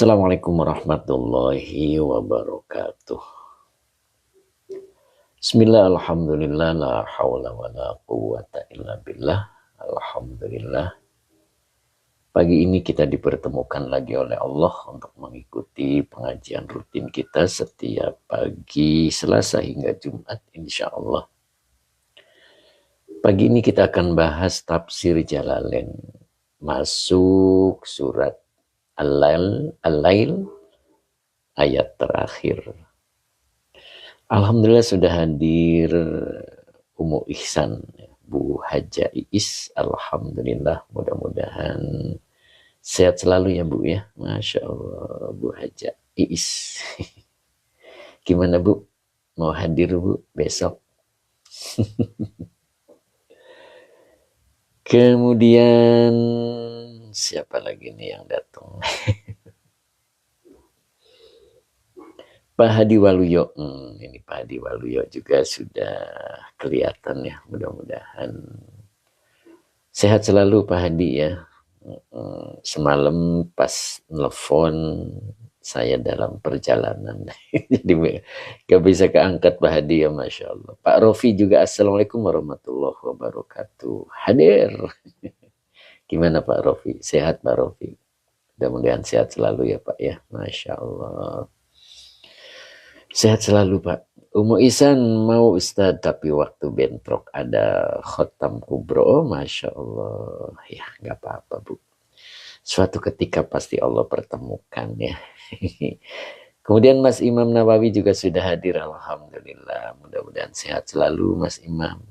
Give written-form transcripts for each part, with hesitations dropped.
Assalamualaikum warahmatullahi wabarakatuh. Bismillah, alhamdulillah, la hawla wa la quwwata illa billah. Alhamdulillah. Pagi ini kita dipertemukan lagi oleh Allah untuk mengikuti pengajian rutin kita setiap pagi Selasa hingga Jumat, insya Allah. Pagi ini kita akan bahas tafsir Jalalain. Masuk surat Al-Lail ayat terakhir. Alhamdulillah sudah hadir Umu Ihsan, Bu Haja Iis. Alhamdulillah, mudah-mudahan sehat selalu ya Bu ya. Masya Allah, Bu Haja Iis. Gimana Bu? Mau hadir Bu besok? Kemudian siapa lagi nih yang datang? Pak Hadi Waluyo, ini Pak Hadi Waluyo juga sudah kelihatan ya, mudah-mudahan sehat selalu Pak Hadi ya. Semalam pas nelfon saya dalam perjalanan, jadi gak bisa keangkat Pak Hadi ya, Masya Allah. Pak Rofi juga Assalamualaikum warahmatullahi wabarakatuh, hadir. Gimana Pak Rofi? Sehat Pak Rofi? Mudah-mudahan sehat selalu ya Pak ya, Masya Allah. Sehat selalu Pak. Umu Ihsan mau Ustadz, tapi waktu bentrok ada khotam kubro. Masya Allah. Ya gak apa-apa Bu. Suatu ketika pasti Allah pertemukan ya. Kemudian Mas Imam Nawawi juga sudah hadir. Alhamdulillah. Mudah-mudahan sehat selalu Mas Imam.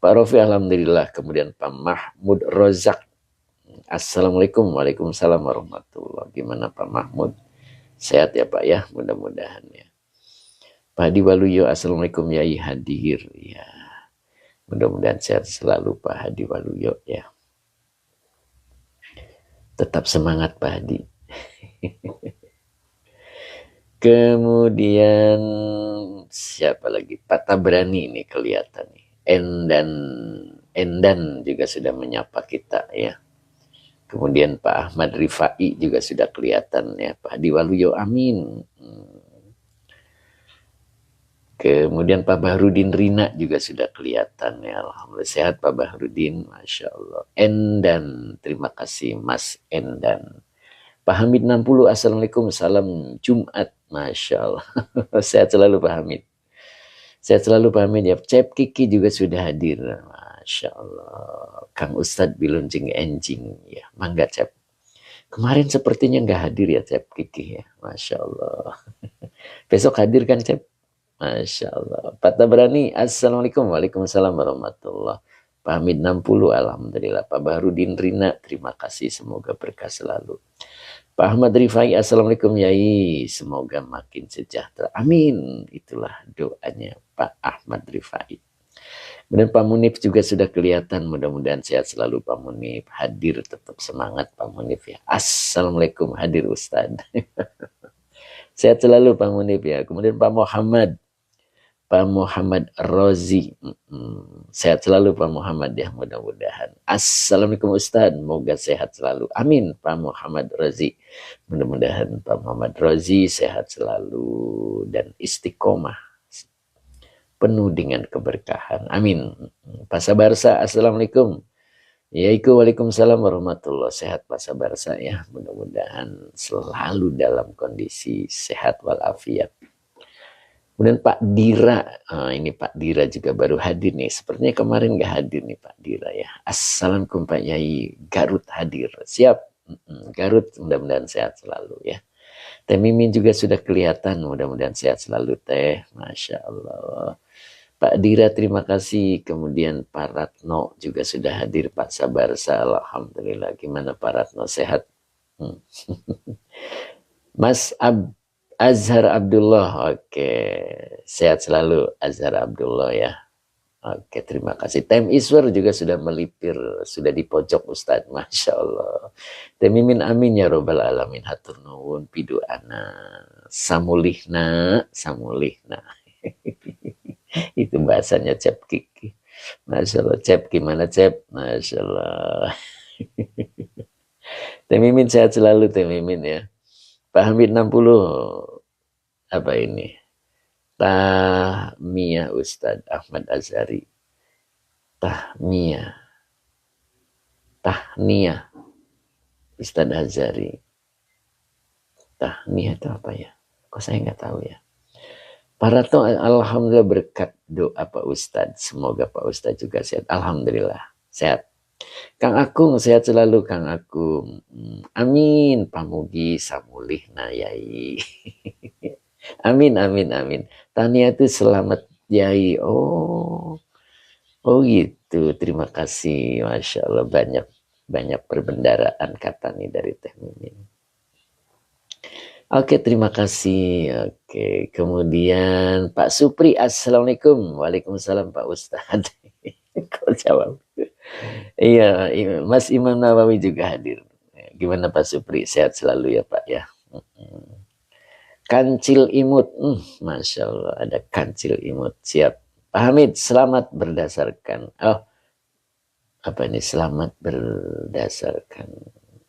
Pak Rofi Alhamdulillah. Kemudian Pak Mahmud Rozak. Assalamualaikum. Waalaikumsalam warahmatullahi. Gimana Pak Mahmud? Sehat ya Pak ya, mudah-mudahan ya. Pak Hadi Waluyo, Assalamualaikum Yai hadir ya. Mudah-mudahan sehat selalu Pak Hadi Waluyo ya. Tetap semangat Pak Hadi. Kemudian siapa lagi? Pak Tabrani ini kelihatan nih. Endan juga sudah menyapa kita ya. Kemudian Pak Ahmad Rifai juga sudah kelihatan ya. Pak Hadi Waluyo, amin. Kemudian Pak Bahrudin Rina juga sudah kelihatan ya. Alhamdulillah sehat Pak Bahrudin, Masya Allah. Endan, terima kasih Mas Endan. Pak Hamid 60, Assalamualaikum, salam Jumat, Masya Allah. Sehat selalu Pak Hamid. Sehat selalu Pak Hamid ya. Cep Kiki juga sudah hadir. Masya Allah. Kang Ustadz Bilunjing Enjing ya. Mangga Cep. Kemarin sepertinya nggak hadir ya Cep Kiki ya. Masya Allah. Besok hadir kan Cep? Masya Allah. Pak Tabrani, Assalamualaikum. Waalaikumsalam warahmatullahi. Pak Hamid 60, Alhamdulillah. Pak Bahrudin Rina, terima kasih. Semoga berkah selalu. Pak Ahmad Rifai, Assalamualaikum Yai. Semoga makin sejahtera. Amin. Itulah doanya Pak Ahmad Rifai. Kemudian Pak Munif juga sudah kelihatan. Mudah-mudahan sehat selalu Pak Munif. Hadir, tetap semangat Pak Munif ya. Assalamualaikum, hadir Ustadz. Sehat selalu Pak Munif ya. Kemudian Pak Muhammad Rozi. Sehat selalu Pak Muhammad ya, mudah-mudahan. Assalamualaikum Ustadz, semoga sehat selalu. Amin Pak Muhammad Rozi. Mudah-mudahan Pak Muhammad Rozi sehat selalu dan istiqomah, penuh dengan keberkahan. Amin. Pak Sabarsa, Assalamualaikum. Waalaikumsalam warahmatullahi. Sehat Pak Sabarsa ya. Mudah-mudahan selalu dalam kondisi sehat walafiat. Kemudian Pak Dira, ini Pak Dira juga baru hadir nih. Sepertinya kemarin nggak hadir nih Pak Dira ya. Assalamualaikum Pak Yai, Garut hadir. Siap, Garut mudah-mudahan sehat selalu ya. Teh Mimin juga sudah kelihatan, mudah-mudahan sehat selalu Teh. Masya Allah. Pak Dira terima kasih. Kemudian Pak Ratno juga sudah hadir. Pak Sabarsa, Alhamdulillah. Gimana Pak Ratno, sehat? Mas Azhar Abdullah, oke. Sehat selalu Azhar Abdullah ya. Oke, terima kasih. Tem Iswar juga sudah melipir, sudah di pojok Ustadz, Masya Allah. Temimin amin ya robbal alamin. Hatur nuwun pidu ana. Samulihna. Itu bahasanya Cep Kiki. Masya Allah, Cep gimana Cep? Masya Allah. Teh Mimin sehat selalu Teh Mimin ya. Pak Hamid 60, apa ini? Tahmiyah Ustadz Ahmad Azhari. Tahmiyah. Tahniyah Ustadz Azhari. Tahniyah itu apa ya? Kok saya nggak tahu ya. Para tuh alhamdulillah berkat doa Pak Ustadz. Semoga Pak Ustadz juga sehat. Alhamdulillah sehat. Kang Akung sehat selalu Kang Akung. Amin. Pamugi samulih nayai. Amin amin amin. Tania itu selamat Yai. Oh gitu. Terima kasih. Masya Allah banyak perbendaraan kata nih dari Teh Mimin. Oke, terima kasih. Oke, kemudian Pak Supri, Assalamualaikum. Waalaikumsalam Pak Ustadz. Kau jawab. Iya, Mas Imam Nawawi juga hadir. Gimana Pak Supri? Sehat selalu ya Pak ya. Kancil imut. Masya Allah, ada kancil imut. Siap. Pak Hamid, selamat berdasarkan. Oh, apa ini? Selamat berdasarkan.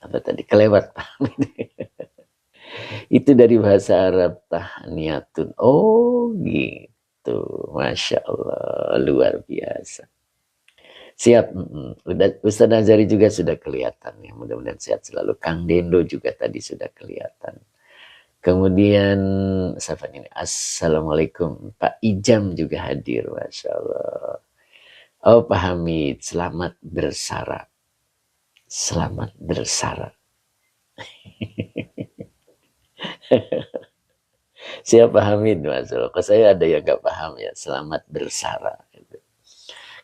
Apa tadi? Kelewat Pak Hamid. Itu dari bahasa Arab tahniyatun. Oh gitu. Masya Allah. Luar biasa. Siap. Ustaz Azhari juga sudah kelihatan. Ya. Mudah-mudahan sehat selalu. Kang Dendo juga tadi sudah kelihatan. Kemudian siapa ini? Assalamualaikum. Pak Ijam juga hadir. Masya Allah. Oh Pak Hamid. Selamat bersara. Selamat bersara. Siapa Hamid Mas? Kok saya ada yang gak paham ya. Selamat bersara.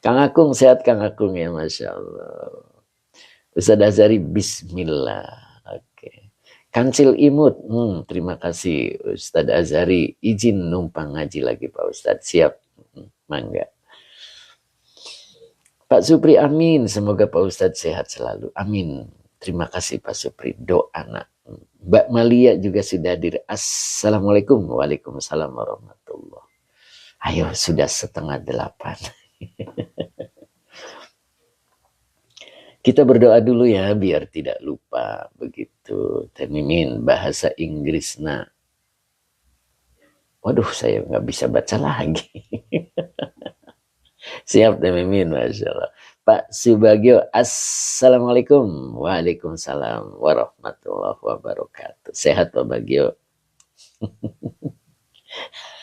Kang Akung sehat Kang Akung ya Masya Allah. Ustaz Azhari Bismillah. Oke. Kancil imut. Terima kasih Ustaz Azhari. Izin numpang ngaji lagi Pak Ustaz. Siap. Mangga. Pak Supri amin. Semoga Pak Ustaz sehat selalu. Amin. Terima kasih Pak Supri. Doa nak. Mbak Malia juga sudah hadir. Assalamualaikum. Waalaikumsalam warahmatullahi. Ayo sudah 7:30. Kita berdoa dulu ya biar tidak lupa begitu. Teh Mimin bahasa Inggris nah. Waduh saya nggak bisa baca lagi. Siap Teh Mimin Masya Allah. Pak Subagio, Assalamualaikum. Waalaikumsalam warahmatullahi wabarakatuh. Sehat Pak Bagio.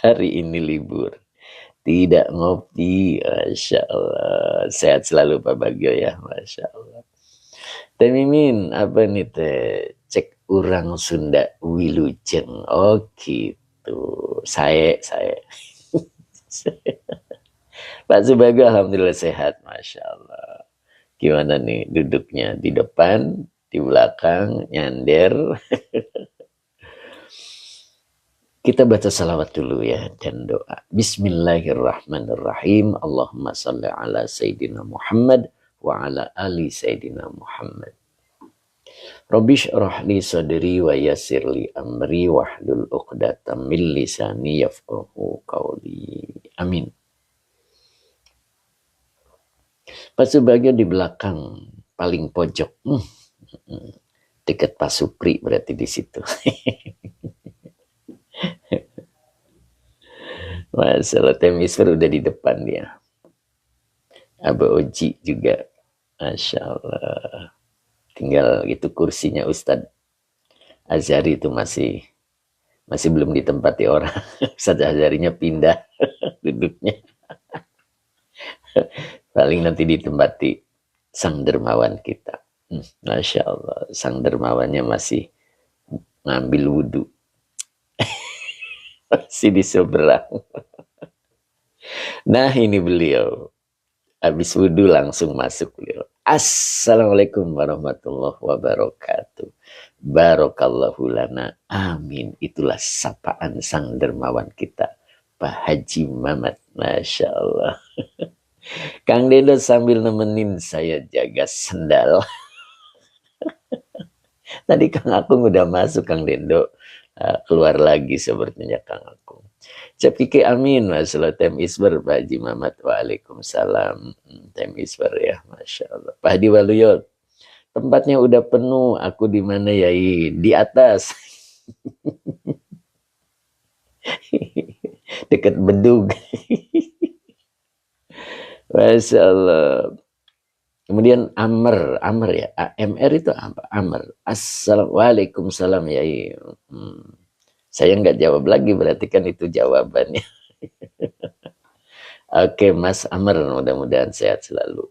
Hari ini libur. Tidak ngopi. Masya Allah. Sehat selalu Pak Bagio ya. Masya Allah. Teh Mimin, apa nih teh? Cek urang Sunda Wilujeng. Oh gitu. Saya. Pak Subagio alhamdulillah sehat. Masya Allah. Gimana nih duduknya? Di depan, di belakang, nyander. Kita baca salawat dulu ya dan doa. Bismillahirrahmanirrahim. Allahumma salli ala Sayyidina Muhammad wa ala ali Sayyidina Muhammad. Rabbi shrah li sadri wa yassir li amri wahlul 'uqdatam min lisani yafqahu qawli. Amin. Pak Subagio di belakang paling pojok. Dekat Pak Supri berarti di situ. Masalah Temisfer udah di depan dia. Aba Oji juga. Masya Allah. Tinggal itu kursinya Ustadz Azhari itu masih belum ditempati orang. Ustadz Azharinya pindah duduknya. Paling nanti ditempati sang dermawan kita. Masya Allah. Sang dermawannya masih ngambil wudhu. Masih di seberang. Nah ini beliau. Habis wudhu langsung masuk beliau. Assalamualaikum warahmatullahi wabarakatuh. Barakallahu lana. Amin. Itulah sapaan sang dermawan kita. Pak Haji Mamat. Masya Allah. Kang Dendo sambil nemenin saya jaga sendal. Tadi Kang Akung udah masuk Kang Dendo. Keluar lagi sepertinya Kang Akung. Capike amin. Masalah Tem Isber Pak Haji Mamat. Waalaikumsalam. Tem Isber ya. Masya Allah. Pak Hadi Waluyo. Tempatnya udah penuh. Aku di mana Yai? Di atas. Dekat bedug. Masya Allah. Kemudian Amr ya. AMR itu apa? Amr. Assalamualaikum salam Yai. Saya nggak jawab lagi, berarti kan itu jawabannya. Oke, Mas Amr, mudah-mudahan sehat selalu.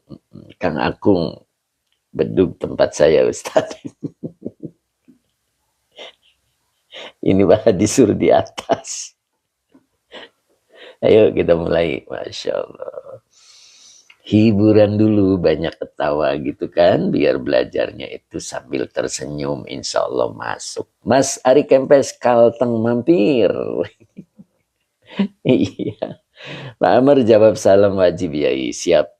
Kang Akung, bedug tempat saya, Ustadz. Ini bah disuruh di atas. Ayo kita mulai, Masya Allah. Hiburan dulu, banyak ketawa gitu kan, biar belajarnya itu sambil tersenyum, insya Allah masuk. Mas Ari Kempes, Kalteng mampir. Iya. Pak Amar jawab salam wajib ya, siap.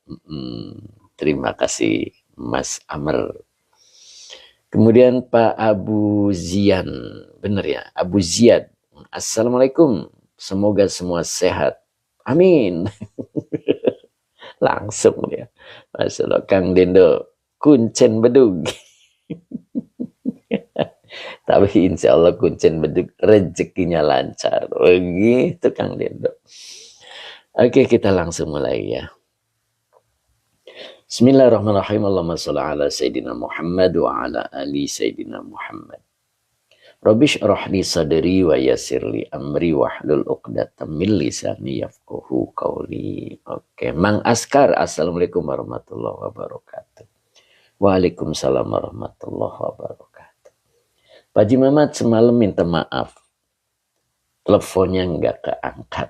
Terima kasih Mas Amr. Kemudian Pak Abu Zian, benar ya, Abu Ziyad. Assalamualaikum, semoga semua sehat. Amin. Langsung dia. Masya Allah, Kang Dendo, kuncen bedug. Tapi insya Allah kuncen bedug rezekinya lancar. Begitu Kang Dendo. Oke, kita langsung mulai ya. Bismillahirrahmanirrahim. Allahumma sholli ala Sayyidina Muhammad wa ala ali Sayyidina Muhammad. Rabbish rahli sadri wa yassirli amri wahlul uqdatam min lisani yafqahu qawli. Oke, Mang Askar, Assalamualaikum warahmatullahi wabarakatuh. Waalaikumsalam warahmatullahi wabarakatuh. Pak Haji Mamat semalam minta maaf. Teleponnya nggak keangkat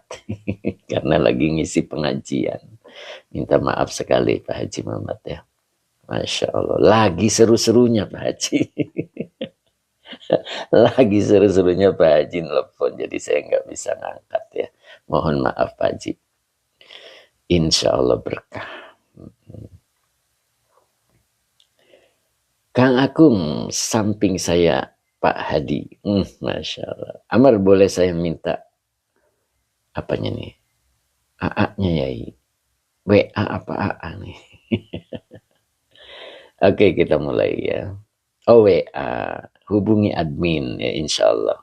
karena lagi ngisi pengajian. Minta maaf sekali Pak Haji Mamat ya. Masya Allah. Lagi seru-serunya Pak Haji. Lagi seru-serunya Pak Haji telepon. Jadi saya nggak bisa ngangkat ya. Mohon maaf Pak Haji. Insya Allah berkah. Kang Akung samping saya Pak Hadi. Masya Allah. Amar boleh saya minta apanya nih? AA-nya Yai. WA apa AA nih? Oke, kita mulai ya. Oh, WA. Hubungi admin ya, insya Allah.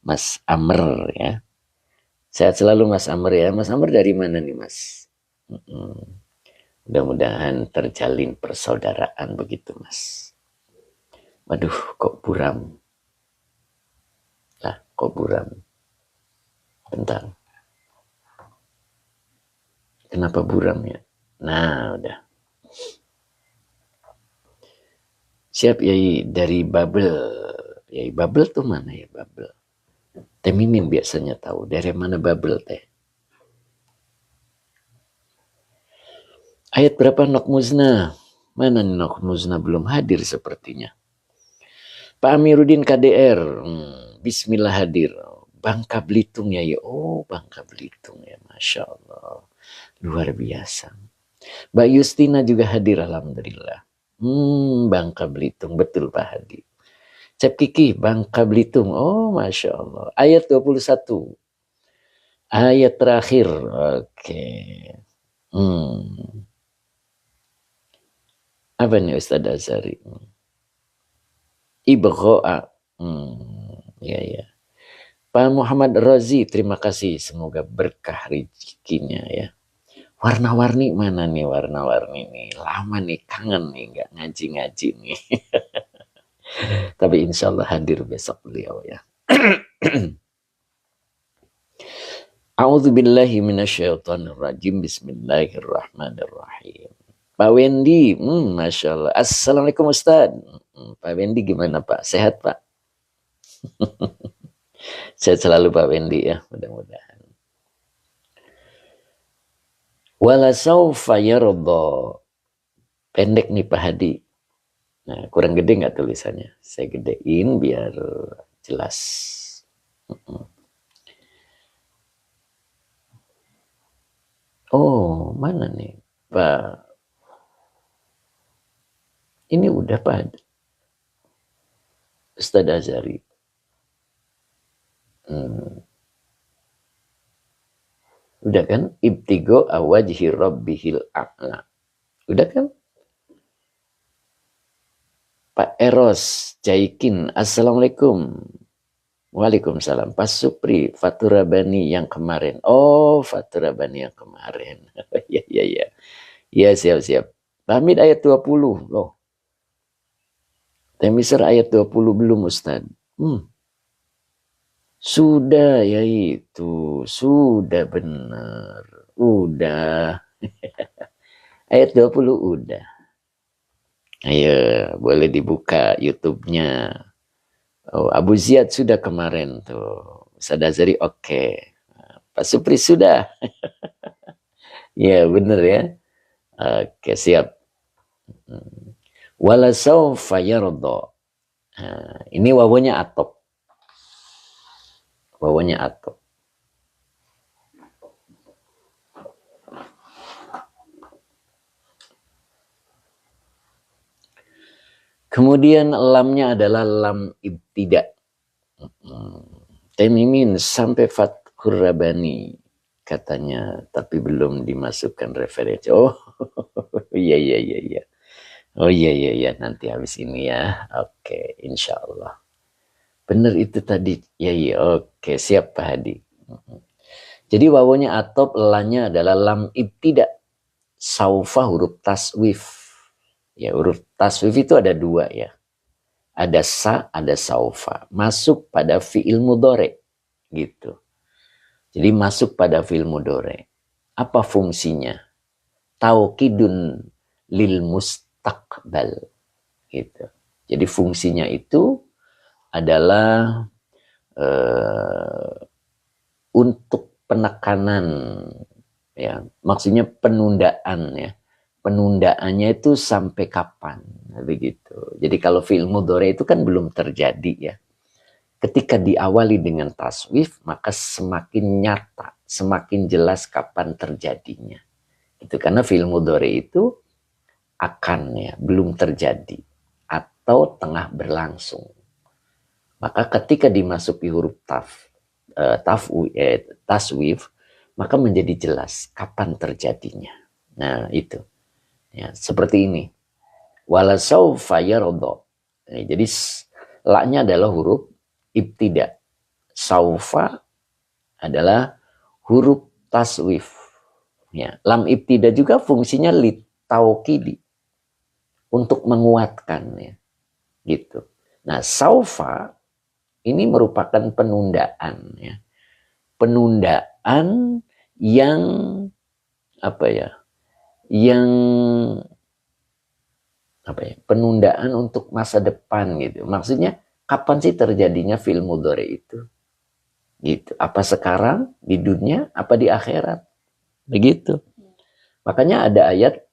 Mas Amr ya. Sehat selalu Mas Amr ya. Mas Amr dari mana nih Mas? Mudah-mudahan terjalin persaudaraan begitu Mas. Waduh, kok buram? Lah, kok buram? Bentar. Kenapa buram ya? Nah, udah. Siap Yai dari Babel. Yai Babel tuh mana ya Babel? Teh Mimin biasanya tahu. Dari mana Babel teh? Ayat berapa Nok Muzna? Mana nih Nok Muzna belum hadir sepertinya. Pak Amiruddin KDR. Bismillah hadir. Bangka Belitung ya. Oh Bangka Belitung ya. Masya Allah. Luar biasa. Mbak Justina juga hadir alhamdulillah. Bangka Belitung. Betul Pak Hadi. Cep Kiki, Bangka Belitung. Oh Masya Allah. Ayat 21. Ayat terakhir. Oke. Apa nih Ustaz Azhari? Ibgho'a. Ya. Pak Muhammad Razi, terima kasih. Semoga berkah rezekinya ya. Warna-warni mana nih warna-warni nih? Lama nih, kangen nih, nggak ngaji-ngaji nih. Tapi insya Allah hadir besok beliau ya. A'udzubillahi minasyaitonirrajim. Bismillahirrahmanirrahim. Pak Wendy, Masya Allah. Assalamualaikum Ustaz. Pak Wendy gimana Pak? Sehat Pak? Sehat selalu Pak Wendy ya, mudah-mudahan. Walasaufa yarda. Pendek nih Pak Hadi. Nah, kurang gede nggak tulisannya? Saya gedein biar jelas. Oh, mana nih Pak? Ini udah Pak Ustaz Azhari. Udah kan? Ibtigo awajhi rabbihil a'la. Udah kan? Pak Eros Jaikin, Assalamualaikum. Waalaikumsalam. Pak Supri, Fatura Bani yang kemarin. Oh, Fatura Bani yang kemarin. Iya, iya, iya. Iya, siap-siap. Pak Hamid ayat 20. Loh. Temisir ayat 20 belum, Ustaz. Sudah ya itu. Sudah benar. Udah. Ayat 20 udah. Ayo, boleh dibuka YouTube-nya. Oh, Abu Ziyad sudah kemarin tuh. Ustaz Azari oke. Pak Supri sudah. Ya bener ya. Oke siap. Walasaufa yarda. Ini wawunya atop. Wawunya atop. Kemudian lamnya adalah lam ibtida. Temimin sampai Fathur Rabani katanya, tapi belum dimasukkan referensi. Oh, iya, iya, iya, iya. Oh iya, iya, iya, nanti habis ini ya. Oke, insya Allah. Benar itu tadi. Ya, iya, oke, siap Pak Hadi. Jadi wawunya atop, lanya adalah lam ibtida. Saufa huruf taswif. Ya, huruf taswif itu ada dua ya. Ada sa, ada saufa. Masuk pada fi'il mudhari. Gitu. Jadi masuk pada fi'il mudhari. Apa fungsinya? Taukidun lil mustaqbal. Gitu. Jadi fungsinya itu adalah untuk penekanan, ya, maksudnya penundaan ya. Penundaannya itu sampai kapan, begitu. Jadi kalau fi'il mudhari itu kan belum terjadi ya. Ketika diawali dengan taswif, maka semakin nyata, semakin jelas kapan terjadinya. Itu karena fi'il mudhari itu akan ya, belum terjadi atau tengah berlangsung. Maka ketika dimasuki huruf taswif, maka menjadi jelas kapan terjadinya. Nah, itu. Ya, seperti ini. Walasaufa yarda. Jadi la-nya adalah huruf ibtida. Saufa adalah huruf taswif. Ya, lam ibtida juga fungsinya litaukidi. Untuk menguatkan ya. Gitu. Nah, saufa ini merupakan penundaan ya. Penundaan yang apa ya? Penundaan untuk masa depan gitu. Maksudnya kapan sih terjadinya fi'il mudhari itu? Gitu. Apa sekarang di dunia, apa di akhirat? Begitu. Makanya ada ayat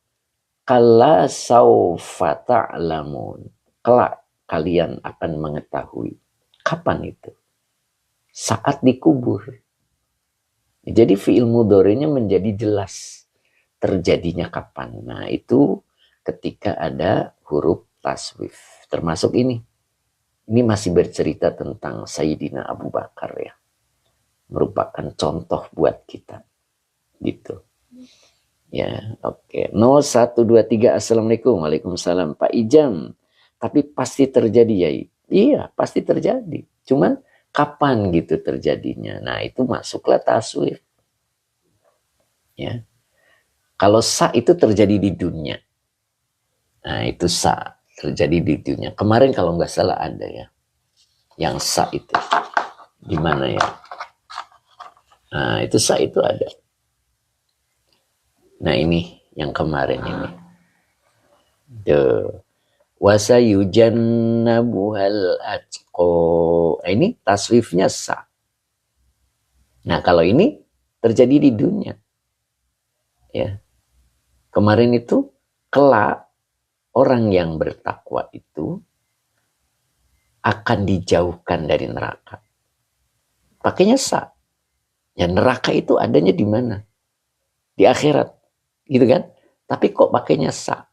kalla saufa ta'lamun. Kelak kalian akan mengetahui. Kapan itu? Saat dikubur. Jadi fi'il mudhari'nya menjadi jelas terjadinya kapan. Nah, itu ketika ada huruf taswif. Termasuk ini. Ini masih bercerita tentang Sayyidina Abu Bakar ya. Merupakan contoh buat kita. Gitu. Ya, oke. 0123 Assalamualaikum. Waalaikumsalam. Pak Ijam. Tapi pasti terjadi ya. Iya, pasti terjadi. Cuman kapan gitu terjadinya. Nah, itu masuklah taswif. Ya. Kalau sa itu terjadi di dunia. Nah, itu sa terjadi di dunia. Kemarin kalau nggak salah ada ya. Yang sa itu. Di mana ya? Nah, itu sa itu ada. Nah, ini yang kemarin ini. Wasayujannabuhal atqo. Ini taswifnya sa. Nah, kalau ini terjadi di dunia. Ya. Kemarin itu kelak orang yang bertakwa itu akan dijauhkan dari neraka. Pakainya sa. Ya, neraka itu adanya di mana? Di akhirat. Gitu kan? Tapi kok pakainya sa?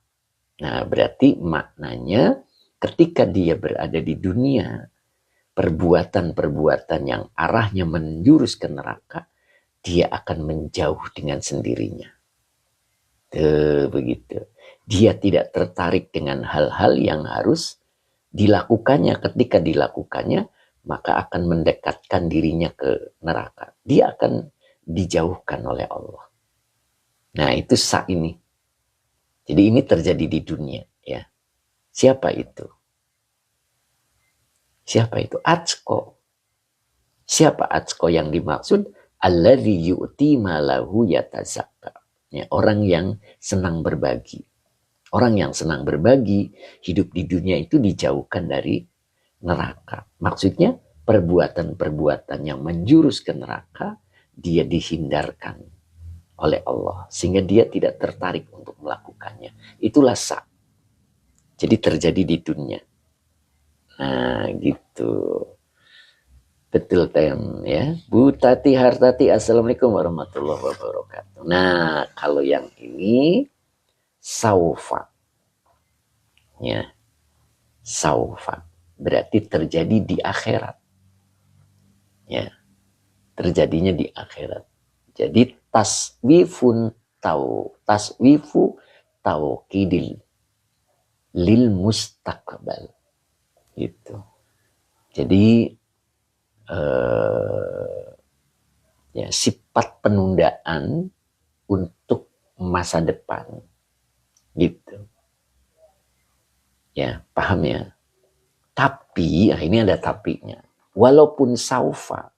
Nah, berarti maknanya ketika dia berada di dunia, perbuatan-perbuatan yang arahnya menjurus ke neraka, dia akan menjauh dengan sendirinya. Begitu. Dia tidak tertarik dengan hal-hal yang harus dilakukannya, ketika dilakukannya, maka akan mendekatkan dirinya ke neraka. Dia akan dijauhkan oleh Allah. Nah, itu sa ini. Jadi ini terjadi di dunia, ya. Siapa itu? Siapa itu? Atqo. Siapa atqo yang dimaksud? Alladzi yu'ti malahu yatazakka. Ya, orang yang senang berbagi. Orang yang senang berbagi, hidup di dunia itu dijauhkan dari neraka. Maksudnya perbuatan-perbuatan yang menjurus ke neraka, dia dihindarkan oleh Allah. Sehingga dia tidak tertarik untuk melakukannya. Itulah sa. Jadi terjadi di dunia. Nah gitu. Betul tem ya. Bu Tati Hartati, Assalamualaikum warahmatullahi wabarakatuh. Nah kalau yang ini saufa. Ya. Saufa. Berarti terjadi di akhirat. Ya. Terjadinya di akhirat. Jadi taswifu taukidil lil mustaqbal. Gitu. Jadi ya, sifat penundaan untuk masa depan, gitu. Ya, paham ya? Tapi, ini ada tapinya. Walaupun saufa,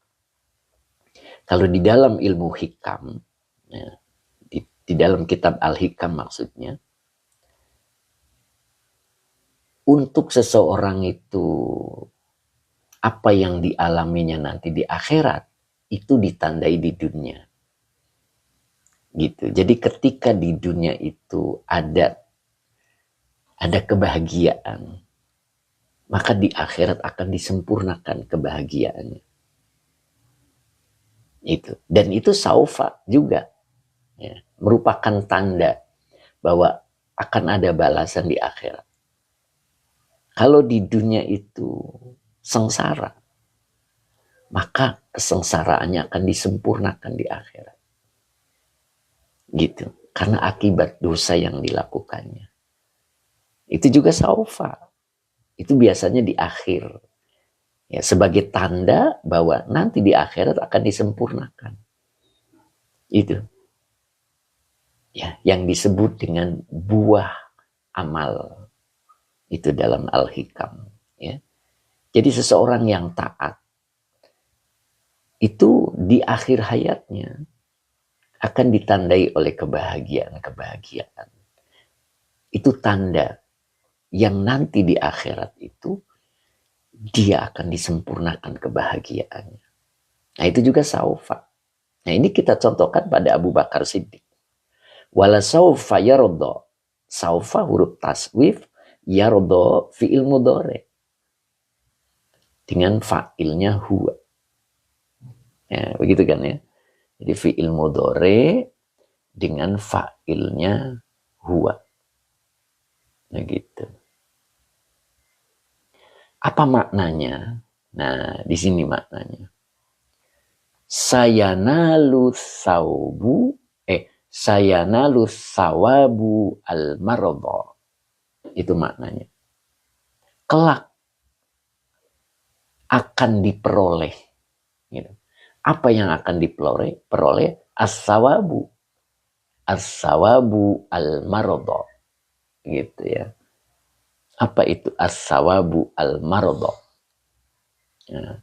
kalau di dalam ilmu hikam, ya, di dalam kitab Al-Hikam maksudnya, untuk seseorang itu apa yang dialaminya nanti di akhirat itu ditandai di dunia. Gitu. Jadi ketika di dunia itu ada kebahagiaan, maka di akhirat akan disempurnakan kebahagiaannya. Itu. Dan itu saufa juga. Ya, merupakan tanda bahwa akan ada balasan di akhirat. Kalau di dunia itu sengsara, maka kesengsaraannya akan disempurnakan di akhirat. Gitu. Karena akibat dosa yang dilakukannya. Itu juga saufa. Itu biasanya di akhir. Ya, sebagai tanda bahwa nanti di akhirat akan disempurnakan. Itu. Ya, yang disebut dengan buah amal. Itu dalam Al-Hikam. Ya. Jadi seseorang yang taat itu di akhir hayatnya akan ditandai oleh kebahagiaan-kebahagiaan. Itu tanda yang nanti di akhirat itu dia akan disempurnakan kebahagiaannya. Nah itu juga saufa. Nah ini kita contohkan pada Abu Bakar Siddiq. Wala saufa yarodho. Saufa huruf taswif, yarodho fi'il mudhari. Dengan fa'ilnya huwa. Ya, begitu kan ya. Jadi fi'il mudhari dengan fa'ilnya huwa. Nah gitu. Apa maknanya? Nah, di sini maknanya. Sayanalu sawabu al-maradha. Itu maknanya. Kelak akan diperoleh. Gitu. Apa yang akan diperoleh? As-sawabu al-maradha. Gitu ya. Apa itu as-sawabu al-maradha? Ya.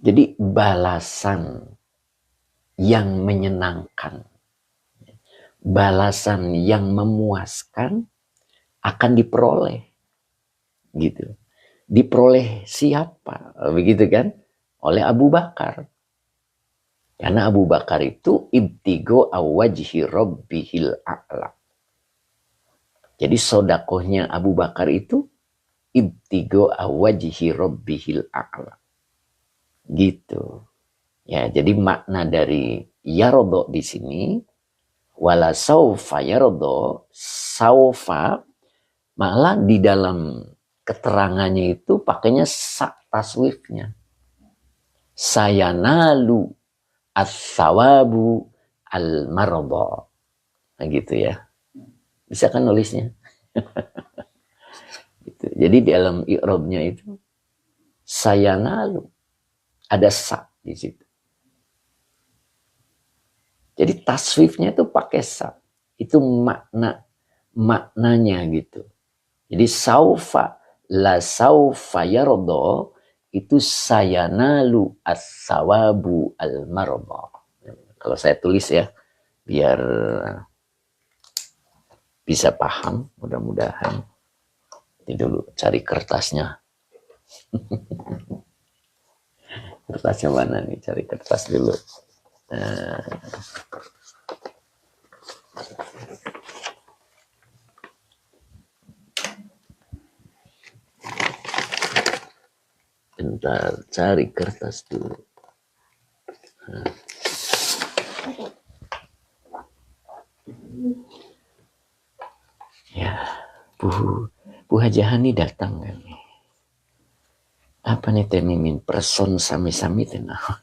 Jadi balasan yang menyenangkan, balasan yang memuaskan akan diperoleh. Gitu. Diperoleh siapa? Begitu kan? Oleh Abu Bakar. Karena Abu Bakar itu ibtigo awajhi rabbihil a'la. Jadi sodakohnya Abu Bakar itu ibtigo awajhi rabbihil a'la. Gitu. Ya, jadi makna dari yarodho di sini wala saufa yarodho, saufa malah di dalam keterangannya itu pakainya sak taswifnya. Sayanalu as-sawabu al-maradha. Nah gitu ya. Bisa kan nulisnya? Gitu. Jadi dalam i'rabnya itu sayanalu, ada sa di situ. Jadi taswifnya itu pakai sa. Itu maknanya gitu. Jadi saufa, la saufa yardo, itu sayanalu as-sawabu al-mardo. Kalau saya tulis ya, biar bisa paham, mudah-mudahan. Ini dulu cari kertasnya. Kertasnya mana nih? Cari kertas dulu. Bentar, cari kertas dulu. Ya, Bu Haji Hani datang kan? Apa nih teh mimin person sami-sami tenah.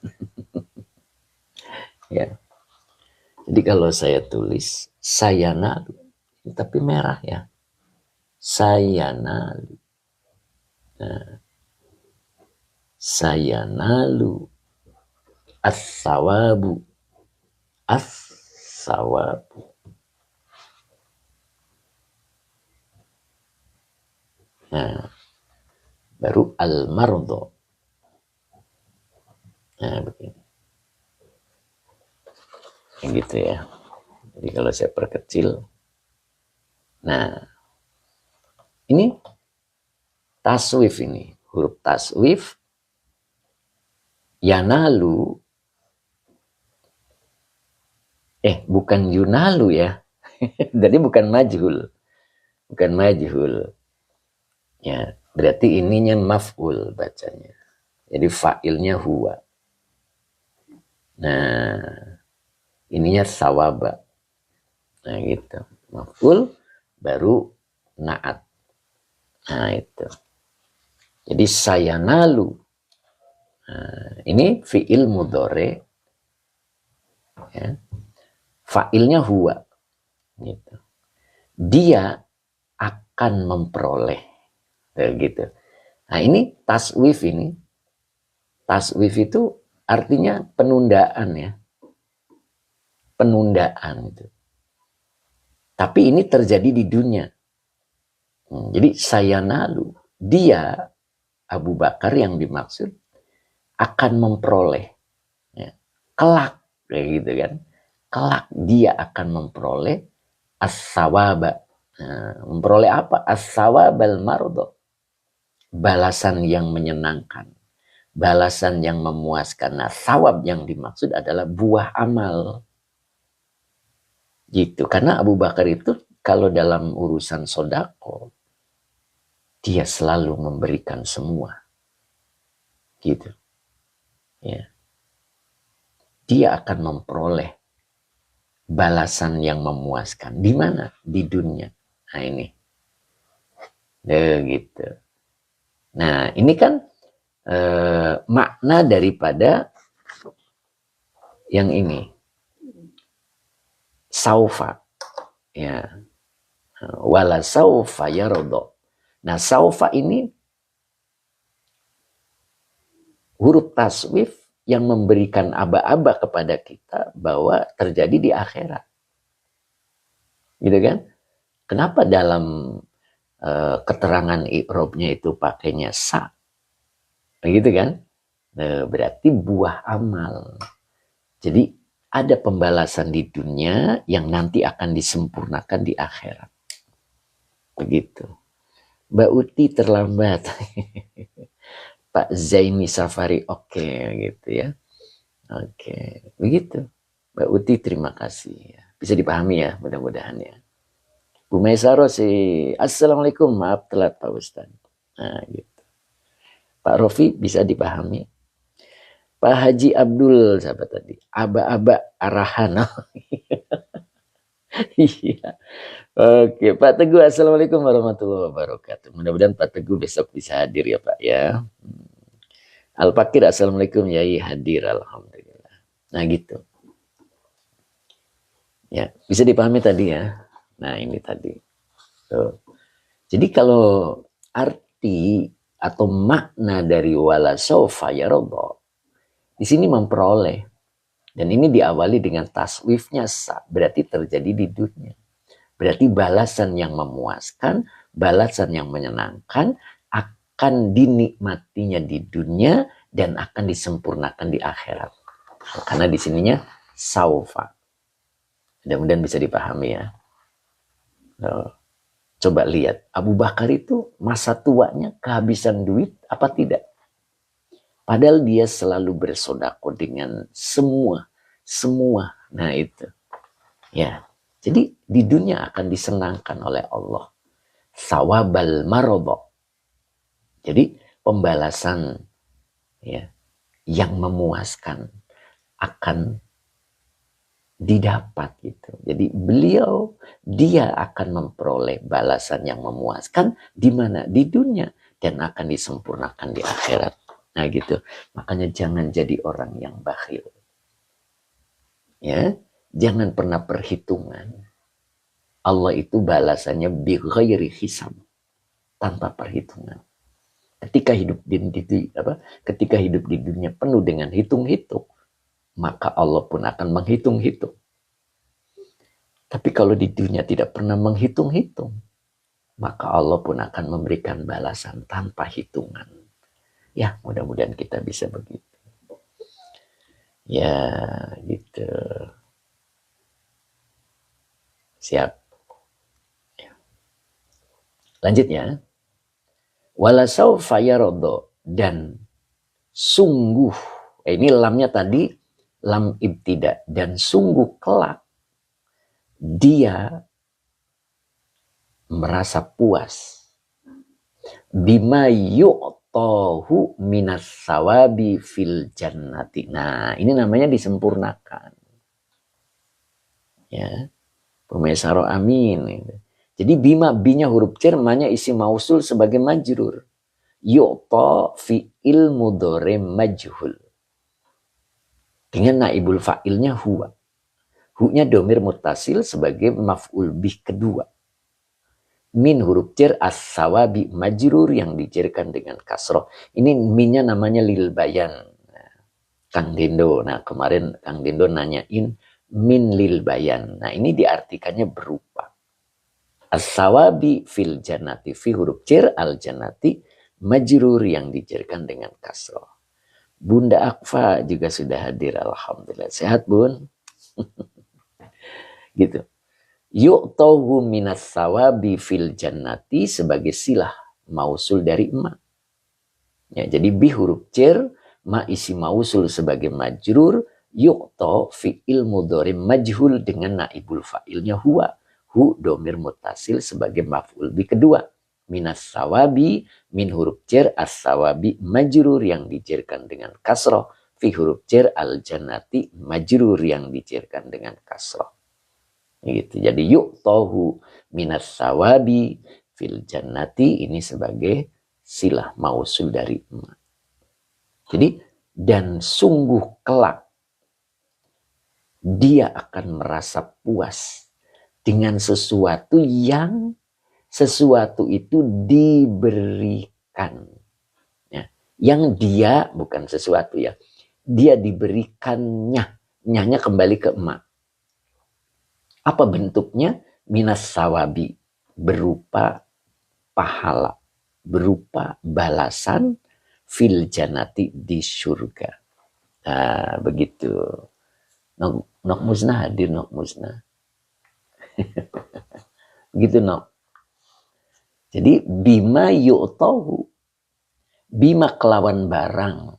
Ya. Jadi kalau saya tulis sayana, tapi merah ya. Sayanalu. Nah, sayanalu as-sawabu. As-sawabu. Nah, baru al-mardo. Nah, begini. Yang gitu ya. Jadi kalau saya perkecil. Nah, ini taswif ini. Huruf taswif. Yanalu. Bukan yunalu ya. Jadi bukan majhul. Bukan majhul. Ya, berarti ininya maf'ul bacanya. Jadi fa'ilnya huwa. Nah, ininya sawaba. Nah, gitu. Maf'ul baru na'at. Nah, itu. Jadi sayanalu. Nah, ini fi'il mudhari. Ya. Fa'ilnya huwa. Gitu. Dia akan memperoleh. Gitu. Nah, ini taswif ini. Taswif itu artinya penundaan ya. Penundaan itu. Tapi ini terjadi di dunia. Jadi sayanalu, dia Abu Bakar yang dimaksud akan memperoleh ya, kelak kayak gitu kan. Kelak dia akan memperoleh as-sawaba. Nah, memperoleh apa? As-sawabal mardo. Balasan yang menyenangkan. Balasan yang memuaskan. Nah, sawab yang dimaksud adalah buah amal. Gitu. Karena Abu Bakar itu kalau dalam urusan sodako, dia selalu memberikan semua. Gitu. Ya. Dia akan memperoleh balasan yang memuaskan. Di mana? Di dunia. Nah, ini. Gitu. Nah, ini kan makna daripada yang ini. Saufa. Ya. Wala saufa yardo. Nah, saufa ini huruf taswif yang memberikan aba-aba kepada kita bahwa terjadi di akhirat. Gitu kan? Kenapa dalam keterangan i'rabnya itu pakainya sa? Begitu kan? Berarti buah amal. Jadi ada pembalasan di dunia yang nanti akan disempurnakan di akhirat. Begitu. Mbak Uti terlambat. Pak Zaini Safari oke gitu ya. Oke, begitu. Mbak Uti terima kasih ya. Bisa dipahami ya mudah-mudahan ya. Bu Maisaro sih, assalamualaikum, maaf telat Pak Ustaz. Nah gitu. Pak Rofi bisa dipahami. Pak Haji Abdul siapa tadi? Aba-aba arahan. Iya. Oke, Pak Teguh, assalamualaikum warahmatullahi wabarakatuh. Mudah-mudahan Pak Teguh besok bisa hadir ya Pak ya. Al-Fakir, assalamualaikum Yai, hadir alhamdulillah. Nah gitu. Ya, bisa dipahami tadi ya. Nah ini tadi. Tuh. Jadi kalau arti atau makna dari wala sawfa yarda di sini memperoleh, dan ini diawali dengan taswifnya sa, berarti terjadi di dunia. Berarti balasan yang memuaskan, balasan yang menyenangkan akan dinikmatinya di dunia dan akan disempurnakan di akhirat. Karena di sininya saufa. Mudah-mudahan bisa dipahami ya. Coba lihat, Abu Bakar itu masa tuanya kehabisan duit apa tidak? Padahal dia selalu bersodako dengan semua. Nah itu. Ya. Jadi di dunia akan disenangkan oleh Allah. Sawabal marobo. Jadi pembalasan ya, yang memuaskan akan didapat gitu. Jadi dia akan memperoleh balasan yang memuaskan di mana? Di dunia, dan akan disempurnakan di akhirat. Nah gitu. Makanya jangan jadi orang yang bakhil. Ya, jangan pernah perhitungan. Allah itu balasannya bi ghairi hisab, tanpa perhitungan. Ketika hidup di dunia penuh dengan hitung-hitung, maka Allah pun akan menghitung-hitung. Tapi kalau di dunia tidak pernah menghitung-hitung, maka Allah pun akan memberikan balasan tanpa hitungan. Ya, mudah-mudahan kita bisa begitu. Ya, gitu. Siap. Ya. Lanjut ya. Walasaufa yarda, dan sungguh, ini lamnya tadi lam ibtida, dan sungguh kelak dia merasa puas bima yu'tahu minas sawabi fil jannati. Nah, ini namanya disempurnakan. Ya. Pemaisaro amin. Jadi bima, binya huruf cer, manya isi mausul sebagai majrur. Yu'ta fi'il mudhari majhul. Dengan naibul fa'ilnya huwa. Hu-nya domir mutasil sebagai maf'ul bih kedua. Min huruf cer as-sawabi majrur yang dijerkan dengan kasroh. Ini minnya namanya lil bayan. Kang Dendo. Nah kemarin Kang Dendo nanyain min lil bayan. Nah ini diartikannya berupa as-sawabi fil jannati, fi huruf cer al jannati majrur yang dijerkan dengan kasroh. Bunda Akfa juga sudah hadir, alhamdulillah. Sehat Bun? Gitu. Yu'tahu minas sawabi fil jannati sebagai silah mausul dari emak. Ya, jadi bi huruf cer, ma isi mausul sebagai majrur, yu'ta fi'il mudhari majhul dengan naibul fa'ilnya huwa. Hu domir mutasil sebagai maf'ul bi kedua. Minas sawabi, min huruf cer as-sawabi majrur yang dijerkan dengan kasroh. Fi huruf cer al-jannati majrur yang dijerkan dengan kasroh. Gitu. Jadi yu'tahu minas sawabi fil jannati, ini sebagai silah mausul dari emak. Jadi dan sungguh kelak dia akan merasa puas dengan sesuatu itu diberikan. Ya. Yang dia bukan sesuatu ya. Dia diberikannya. Nyanya kembali ke emak. Apa bentuknya? Minas sawabi. Berupa pahala. Berupa balasan fil janati di surga. Nah, begitu. Nok musnah hadir, nok musnah. Gitu nok. Jadi bima yu'tahu, bima kelawan barang,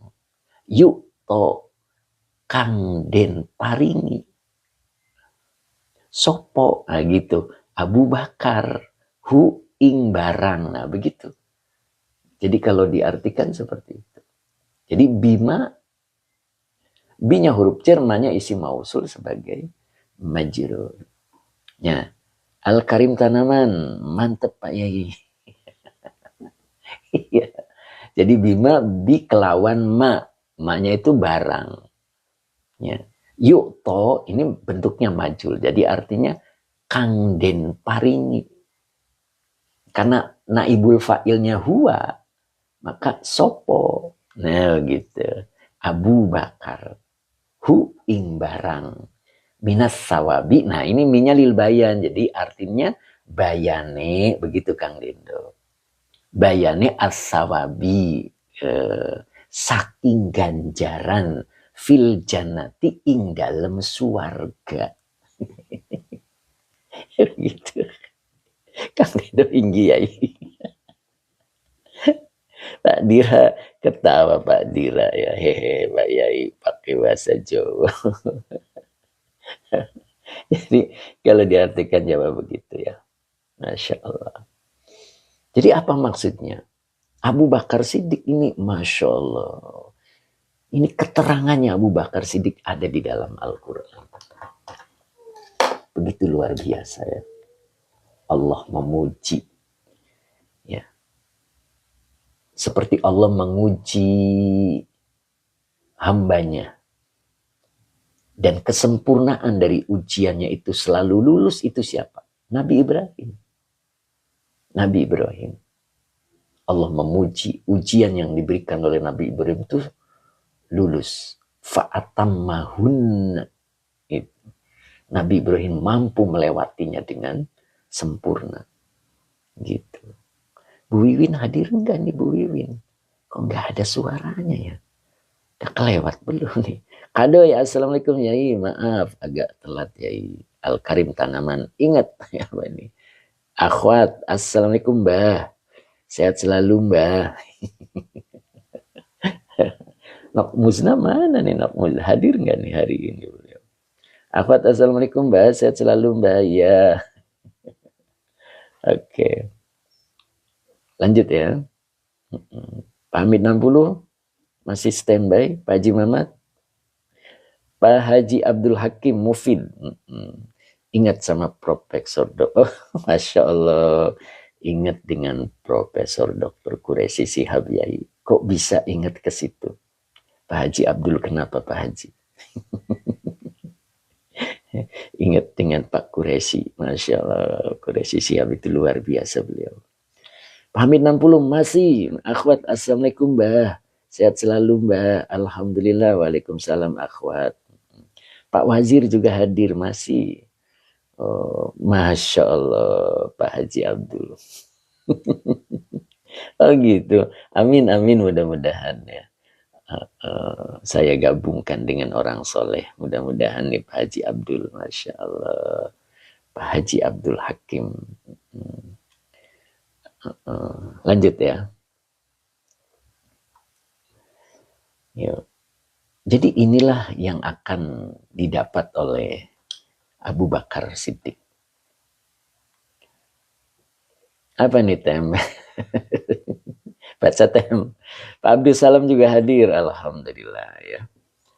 yu'to kang den paringi, sopo, nah gitu, Abu Bakar, hu ing barang, nah begitu. Jadi kalau diartikan seperti itu. Jadi bima, binya huruf cer, manya isi mausul sebagai majrur. Ya, Al-Karim Tanaman, mantep Pak Yai. Jadi bima bi kelawan ma-nya itu barang. Ya. Yu'to ini bentuknya majul. Jadi artinya kang den paringi. Karena naibul fa'ilnya huwa, maka sopo. Nah gitu. Abu Bakar. Hu ing barang. Minas sawabi. Nah ini minya lil bayan. Jadi artinya bayane. Begitu Kang Dindo. Bayane as-sawabi. Saking ganjaran. Fil janati ing dalem suwarga. Gitu. Kang Dindo inggi ya. Pak Dira ketawa Pak Dira ya. Hehe Pak Yai pakai bahasa Jawa. Jadi kalau diartikan Jawa begitu ya. Masya Allah. Jadi apa maksudnya? Abu Bakar Siddiq ini Masya Allah. Ini keterangannya Abu Bakar Siddiq ada di dalam Al-Quran. Begitu luar biasa ya. Allah memuji. Ya. Seperti Allah menguji hambanya. Dan kesempurnaan dari ujiannya itu selalu lulus itu siapa? Nabi Ibrahim. Nabi Ibrahim. Allah memuji ujian yang diberikan oleh Nabi Ibrahim itu lulus. Fa'atammahun. Nabi Ibrahim mampu melewatinya dengan sempurna. Gitu. Bu Wiwin hadir enggak nih Bu Wiwin? Kok enggak ada suaranya ya? Udah kelewat belum nih? Kado ya, Assalamualaikum Yai. Maaf agak telat Yai. Al-Karim Tanaman. Ingat ya Mbak ini. Akhwat, Assalamualaikum Mbah. Sehat selalu Mbah. Nok Musna mana nih Nok Musna? Hadir nggak nih hari ini beliau? Akhwat, Assalamualaikum Mbah. Sehat selalu Mbah. Ya. Oke. Lanjut ya. Pak Hamid 60 masih standby. Pak Haji Mamat. Pak Haji Abdul Hakim Mufid. Ingat sama Profesor Dr. Oh, Masya Allah. Ingat dengan Profesor Dr. Quraisy Shihab Yai. Kok bisa ingat ke situ? Pak Haji Abdul, kenapa Pak Haji? Ingat dengan Pak Quraisy. Masya Allah. Quraisy Shihab itu luar biasa beliau. Pak Hamid 60 masih. Akhwat, Assalamualaikum Mbah. Sehat selalu Mbah. Alhamdulillah. Waalaikumsalam akhwat. Pak Wazir juga hadir masih. Oh, Masya Allah Pak Haji Abdul. Oh gitu. Amin amin mudah-mudahan ya. Saya gabungkan dengan orang soleh. Mudah-mudahan nih Pak Haji Abdul. Masya Allah. Pak Haji Abdul Hakim. Lanjut ya. Yuk. Jadi inilah yang akan didapat oleh Abu Bakar Siddiq. Apa nih Tem? Baca Tem. Pak Abdul Salam juga hadir. Alhamdulillah ya.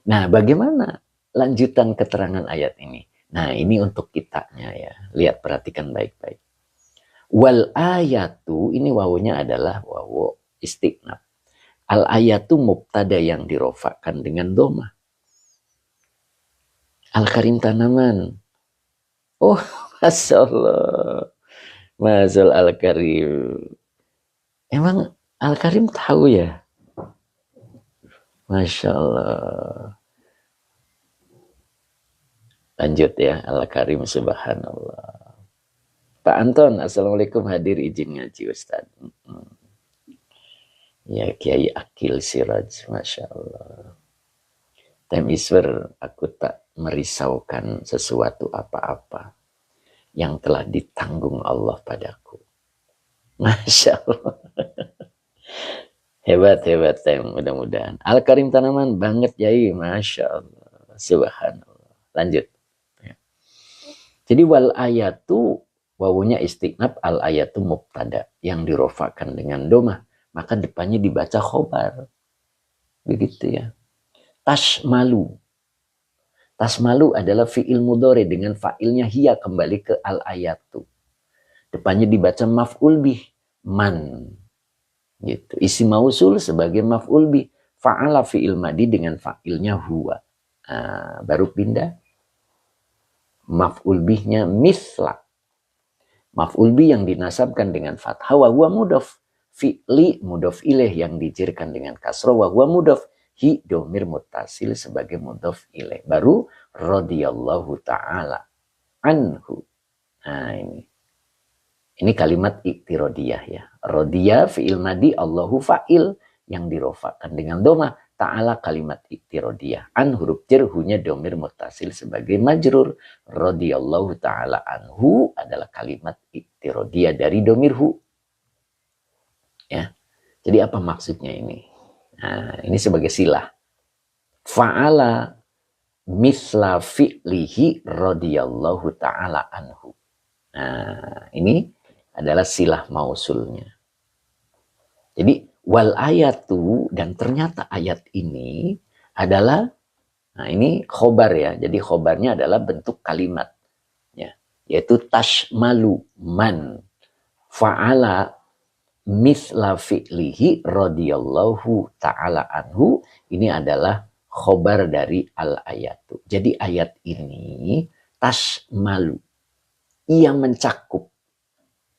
Nah bagaimana lanjutan keterangan ayat ini? Nah ini untuk kitanya ya. Lihat perhatikan baik-baik. Wal ayatu ini wawunya adalah wawu istiqnab. Al ayatu mubtada yang dirofakan dengan doma. Al-Karim Tanaman. Oh, Masya Allah. Masya Allah Al-Karim. Emang Al-Karim tahu ya? Masya Allah. Lanjut ya. Al-Karim subhanallah. Pak Anton, Assalamualaikum hadir izin ngaji Ustaz. Ya Kiai Akil Siraj. Masya Allah. Tem Iswer, aku tak merisaukan sesuatu apa-apa yang telah ditanggung Allah padaku. Masya Allah. Hebat Tem, mudah-mudahan. Al-Karim Tanaman banget Yai. Masya Allah. Subhanallah. Lanjut. Ya. Jadi wal ayatu, wawunya istiqnab, al ayatu mubtada yang dirofakan dengan domah. Maka depannya dibaca khobar. Begitu ya. Tasmalu. Tasmalu adalah fi'il mudhari dengan fa'ilnya hiya kembali ke al-ayatu. Depannya dibaca maf'ul bih. Man. Gitu. Isi mausul sebagai maf'ul bih. Fa'ala fi'il madi dengan fa'ilnya huwa. Nah, baru pindah. Maf'ul bihnya misla. Maf'ul bi yang dinasabkan dengan fathah, wa huwa mudhaf. Fi'li mudhaf ilaih yang dijirkan dengan kasroh, wa huwa mudhaf. Hi domir mutasil sebagai mudhaf ilaih. Baru radhiyallahu ta'ala anhu. Nah ini. Ini kalimat iktirodiyah ya. Rodiyah fi'il madi, Allahu fa'il yang dirofakan dengan doma. Ta'ala kalimat iktirodiyah. An huruf jar, hunya domir mutasil sebagai majrur. Radhiyallahu ta'ala anhu adalah kalimat iktirodiyah dari domir hu. Ya. Jadi apa maksudnya ini? Nah, ini sebagai silah. Fa'ala misla fi'lihi radhiyallahu ta'ala anhu. Nah, ini adalah silah mausulnya. Jadi wal ayatu, dan ternyata ayat ini adalah, nah ini khobar ya. Jadi khobarnya adalah bentuk kalimat ya, yaitu tashmalu man fa'ala misla fi'lihi radhiyallahu ta'ala anhu. Ini adalah khobar dari al ayatu. Jadi ayat ini tashmalu, ia mencakup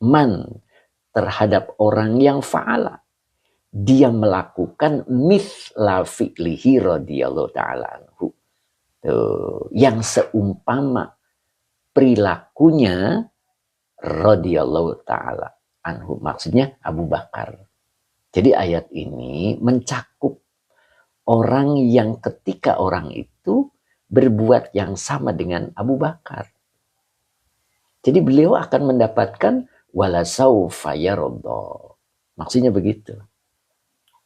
man terhadap orang yang fa'ala, dia melakukan misla fi'lihi radhiyallahu ta'ala anhu, yang seumpama perilakunya radhiyallahu ta'ala anhu, maksudnya Abu Bakar. Jadi ayat ini mencakup orang yang ketika orang itu berbuat yang sama dengan Abu Bakar. Jadi beliau akan mendapatkan wala saufa yaradha. Maksudnya begitu.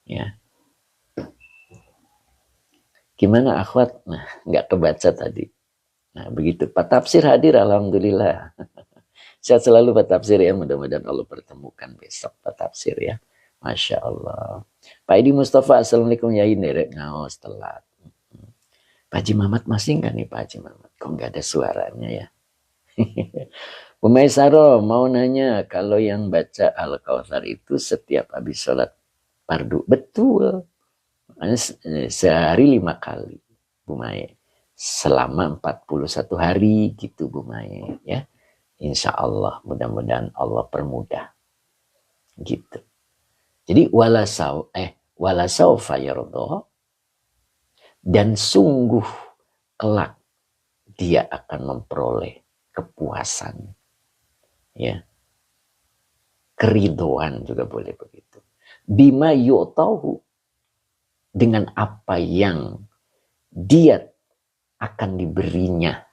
Ya. Gimana akhwat? Nah, nggak kebaca tadi. Nah, begitu. Pak Tafsir hadir, alhamdulillah. Sehat selalu Pak Tafsir ya. Mudah-mudahan Allah pertemukan besok Pak Tafsir ya. Masya Allah. Pak Edi Mustafa, assalamualaikum ya ini ngaos telat. Pak Haji Mamat masih nggak nih Pak Haji Mamat? Kok nggak ada suaranya ya? Umaisaro mau nanya, kalau yang baca Al-Kautsar itu setiap habis sholat fardu? Betul. Sehari 5 kali, Bu Mae. Selama 41 hari gitu Bu Mae ya. Insya Allah, mudah-mudahan Allah permudah. Gitu. Jadi walasau fayardo, dan sungguh kelak dia akan memperoleh kepuasan, ya, keridoan juga boleh begitu. Bima yu'tahu, dengan apa yang dia akan diberinya,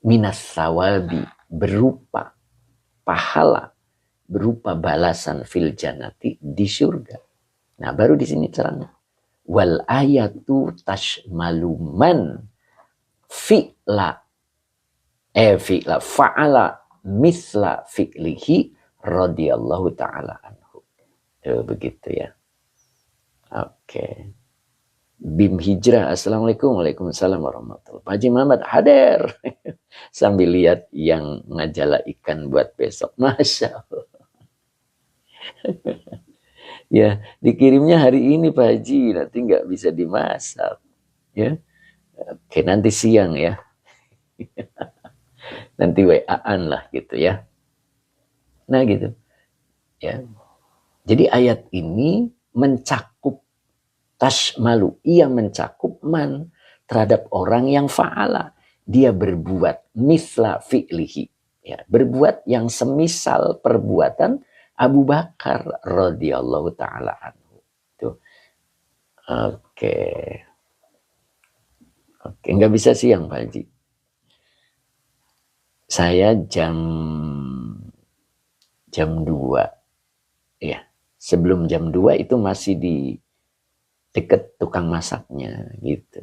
minas sawabi, berupa pahala, berupa balasan fil jannati, di surga. Nah, baru di sini caranya. Wal ayatu tashmaluman fi'la fa'ala misla fi'lihi radhiyallahu ta'ala anhu. Begitu ya. Oke. Bim Hijrah, assalamualaikum. Waalaikumsalam warahmatullahi wabarakatuh. Pak Haji Muhammad hadir. Sambil lihat yang ngajala ikan buat besok. Masya Allah. Ya, dikirimnya hari ini Pak Haji, nanti nggak bisa dimasak. Ya. Oke, nanti siang ya. Nanti WA-an lah gitu ya. Nah gitu. Ya. Jadi ayat ini mencakup tashmalu, ia mencakup man terhadap orang yang fa'ala, dia berbuat misla fi'lihi, ya, berbuat yang semisal perbuatan Abu Bakar radhiyallahu ta'ala anhu. Tuh. Oke. Oke, nggak bisa siang Pak Haji. Saya jam 2. Ya, sebelum jam 2 itu masih di deket tukang masaknya gitu.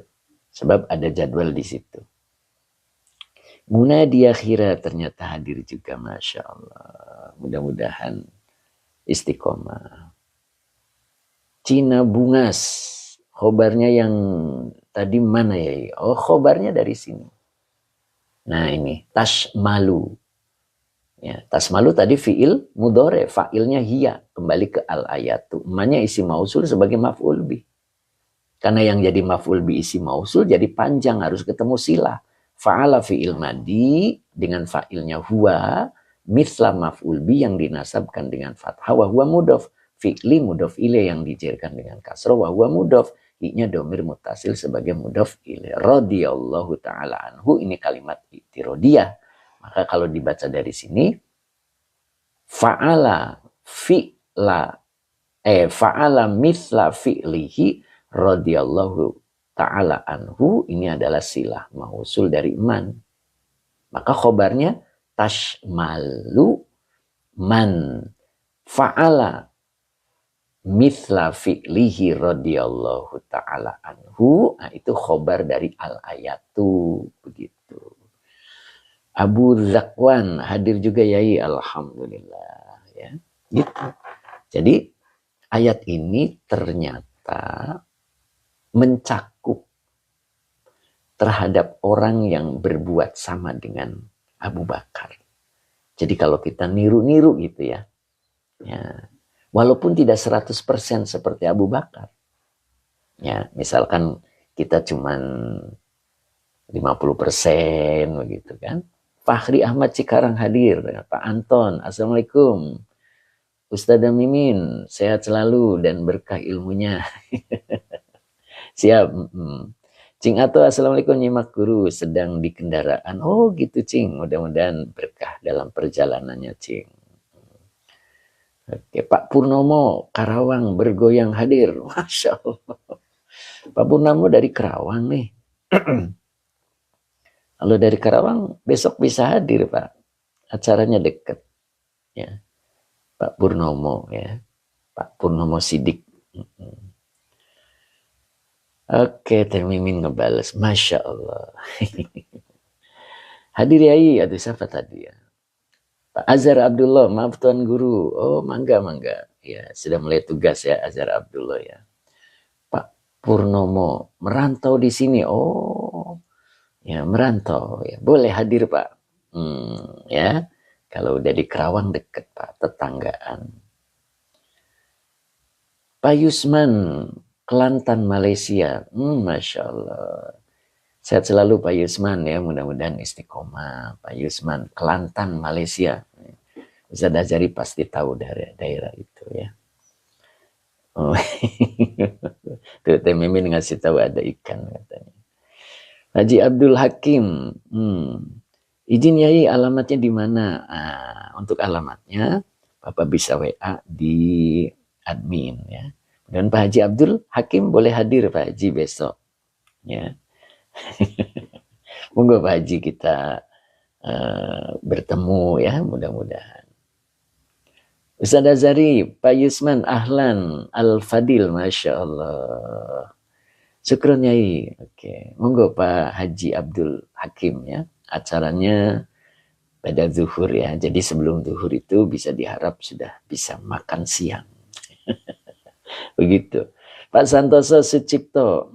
Sebab ada jadwal di situ. Munadia Khira ternyata hadir juga, Masya Allah. Mudah-mudahan istiqomah. Cina Bungas, khobarnya yang tadi mana ya? Oh, khobarnya dari sini. Nah ini, tashmalu. Ya, tashmalu tadi fi'il mudhore, fa'ilnya hiya. Kembali ke al-ayatu. Emaknya isi mausul sebagai maf'ul bih. Karena yang jadi maf'ul bih isi mausul jadi panjang, harus ketemu silah. Fa'ala fi'il madi dengan fa'ilnya huwa, Mithla maf'ul bi yang dinasabkan dengan fathah, wa huwa mudhof, fi'li mudhof ilaih yang dijerkan dengan kasrah, wa huwa mudhof, i-nya domir mutasil sebagai mudhof ilaih. Radhiyallahu ta'ala anhu, ini kalimat i'tirodiyah. Maka kalau dibaca dari sini, fa'ala mithla fi'lihi radhiyallahu ta'ala anhu, ini adalah silah mausul dari man. Maka khobarnya tashmalu man fa'ala mithla fi'lihi radhiyallahu ta'ala anhu. Nah, itu khobar dari al-ayatu. Begitu. Abu Zakwan hadir juga yai, alhamdulillah ya. Gitu. Jadi ayat ini ternyata mencakup terhadap orang yang berbuat sama dengan Abu Bakar. Jadi kalau kita niru-niru gitu ya, walaupun tidak 100% seperti Abu Bakar, ya misalkan kita cuman 50% begitu kan. Fahri Ahmad Cikarang hadir, Pak Anton, assalamualaikum. Ustadzah Mimin, sehat selalu dan berkah ilmunya. Siap. Cing Ato, assalamualaikum, nyimak guru sedang di kendaraan. Oh gitu Cing, mudah-mudahan berkah dalam perjalanannya Cing. Oke, Pak Purnomo Karawang bergoyang hadir, Masya Allah. Pak Purnomo dari Karawang nih. Kalau dari Karawang besok bisa hadir Pak, acaranya deket ya. Pak Purnomo ya, Pak Purnomo Sidik. Oke, Teh Mimin ngebales, Masya Allah. Hadir yai, aduh siapa tadi ya? Pak Azhar Abdullah, maaf Tuan Guru. Oh, mangga. Ya, sudah mulai tugas ya Azhar Abdullah ya. Pak Purnomo, merantau di sini. Oh, ya merantau. Ya, boleh hadir Pak. Ya, kalau udah di Kerawang deket Pak, tetanggaan. Pak Yusman, Kelantan, Malaysia. Masya Allah. Sehat selalu Pak Yusman ya, mudah-mudahan istiqomah. Pak Yusman, Kelantan, Malaysia. Ustaz Azhari pasti tahu daerah itu ya. Oh. Tuh Teh Mimin ngasih tahu ada ikan katanya. Haji Abdul Hakim, izin yai alamatnya di mana? Untuk alamatnya Bapak bisa WA di admin ya. Dan Pak Haji Abdul Hakim boleh hadir Pak Haji besok ya. Monggo Pak Haji kita bertemu ya, mudah-mudahan. Ustaz Azhari, Pak Yusman, Ahlan, Al-Fadil, Masya Allah. Syukron Yai. Oke, monggo Pak Haji Abdul Hakim ya. Acaranya pada zuhur ya. Jadi sebelum zuhur itu bisa diharap sudah bisa makan siang. Begitu. Pak Santoso Sucipto,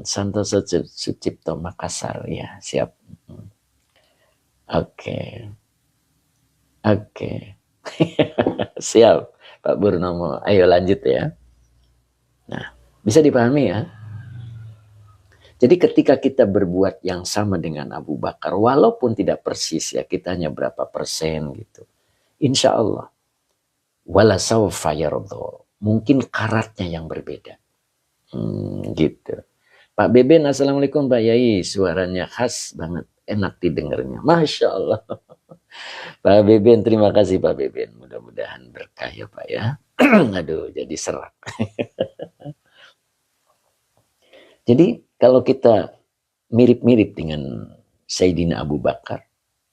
Santoso Sucipto Makassar ya, siap. Oke. Siap Pak Purnomo. Ayo lanjut ya. Nah, bisa dipahami ya. Jadi ketika kita berbuat yang sama dengan Abu Bakar, walaupun tidak persis ya, kita hanya berapa persen gitu. Insya Allah. Wala sawfa yardha. Mungkin karatnya yang berbeda. Gitu. Pak Beben, assalamualaikum Pak Yai. Suaranya khas banget, enak didengarnya. Masya Allah. Pak Beben, terima kasih Pak Beben. Mudah-mudahan berkah ya Pak ya. Aduh, jadi serak. Jadi kalau kita mirip-mirip dengan Sayyidina Abu Bakar,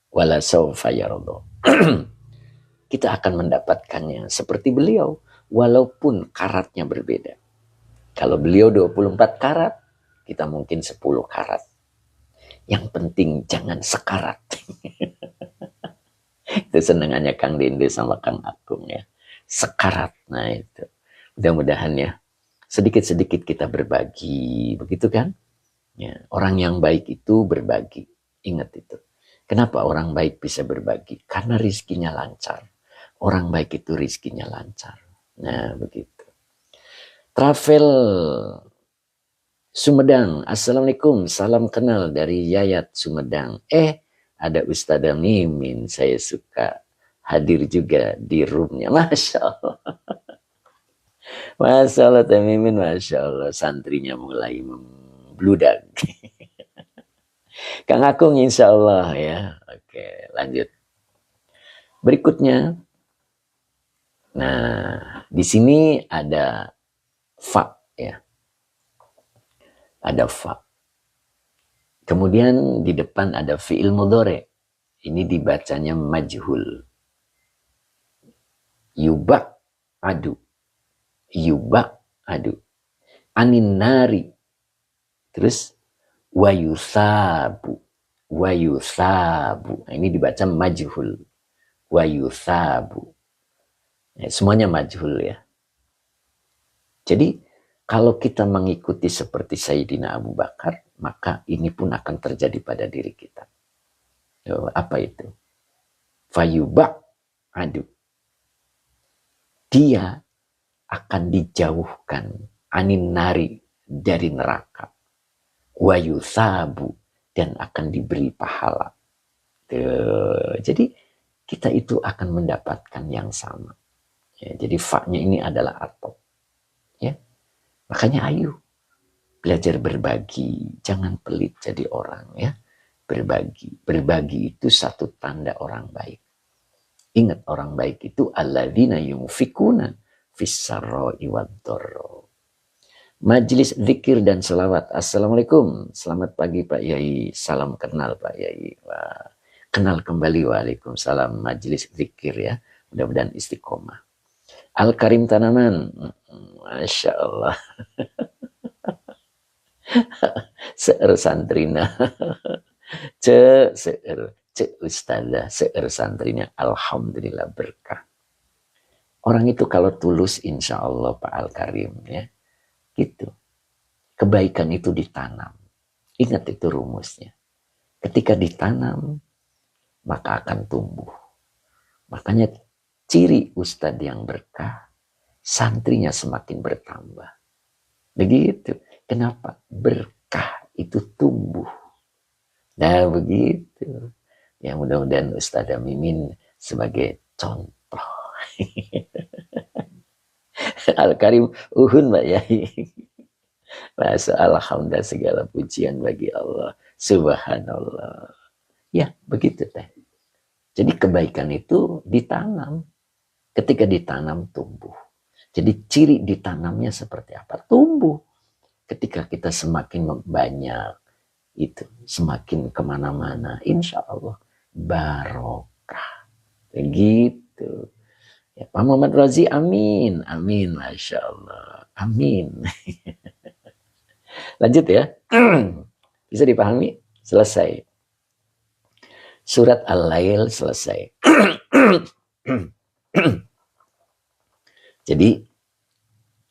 wala sawfa yardha, kita akan mendapatkannya seperti beliau, walaupun karatnya berbeda. Kalau beliau 24 karat, kita mungkin 10 karat. Yang penting jangan sekarat. Itu senangannya Kang Dinde sama Kang Agung ya. Sekarat. Nah itu. Mudah-mudahan ya. Sedikit-sedikit kita berbagi. Begitu kan? Ya, orang yang baik itu berbagi. Ingat itu. Kenapa orang baik bisa berbagi? Karena rizkinya lancar. Orang baik itu rizkinya lancar. Nah begitu. Travel Sumedang, assalamualaikum, salam kenal dari Yayat Sumedang. Ada Ustadzah Mimin, saya suka hadir juga di roomnya. Masya Allah. Masya Allah, Teh Mimin, Masya Allah. Santrinya mulai membludak. Kang Akung, insya Allah ya. Oke, lanjut. Berikutnya, nah di sini ada fa ya, ada fa. Kemudian di depan ada fi'il mudhari. Ini dibacanya majhul. Yubak adu. Yubak adu. Anin nari. Terus wayusabu. Wayusabu. Nah, ini dibaca majhul. Wayusabu. Ya, semuanya majhul ya. Jadi kalau kita mengikuti seperti Sayyidina Abu Bakar, maka ini pun akan terjadi pada diri kita. Apa itu? Fayubak adu. Dia akan dijauhkan anin nari dari neraka. Wayusabu, dan akan diberi pahala. Jadi kita itu akan mendapatkan yang sama. Ya, jadi fa-nya ini adalah atop. Ya. Makanya ayo belajar berbagi, jangan pelit jadi orang ya. Berbagi. Berbagi itu satu tanda orang baik. Ingat, orang baik itu alladzina yunfikuna fis-sarra'i wad-dharra. Majelis zikir dan selawat. Assalamualaikum. Selamat pagi Pak Yai. Salam kenal Pak Yai. Wah, kenal kembali. Waalaikumsalam. Majelis zikir ya. Mudah-mudahan istiqomah. Al-Karim Tanaman. Masya Allah. Seer santrina. Seer ustazah. Seer santrinya. Alhamdulillah berkah. Orang itu kalau tulus insya Allah Pak Al-Karim ya. Gitu. Kebaikan itu ditanam. Ingat itu rumusnya. Ketika ditanam, maka akan tumbuh. Makanya ciri ustadz yang berkah, santrinya semakin bertambah. Begitu. Kenapa? Berkah itu tumbuh. Nah begitu. Ya mudah-mudahan Ustadzah Mimin sebagai contoh. Al-Karim uhun Mbak Yai. Masa alhamdulillah segala pujian bagi Allah. Subhanallah. Ya begitu teh. Jadi kebaikan itu ditanam. Ketika ditanam tumbuh. Jadi ciri ditanamnya seperti apa? Tumbuh. Ketika kita semakin banyak itu. Semakin kemana-mana. Insya Allah barokah. Begitu. Ya, Pak Muhammad Razi, amin. Amin, Masya Allah. Amin. Lanjut ya. Bisa dipahami? Selesai. Surat Al-Lail selesai. Jadi,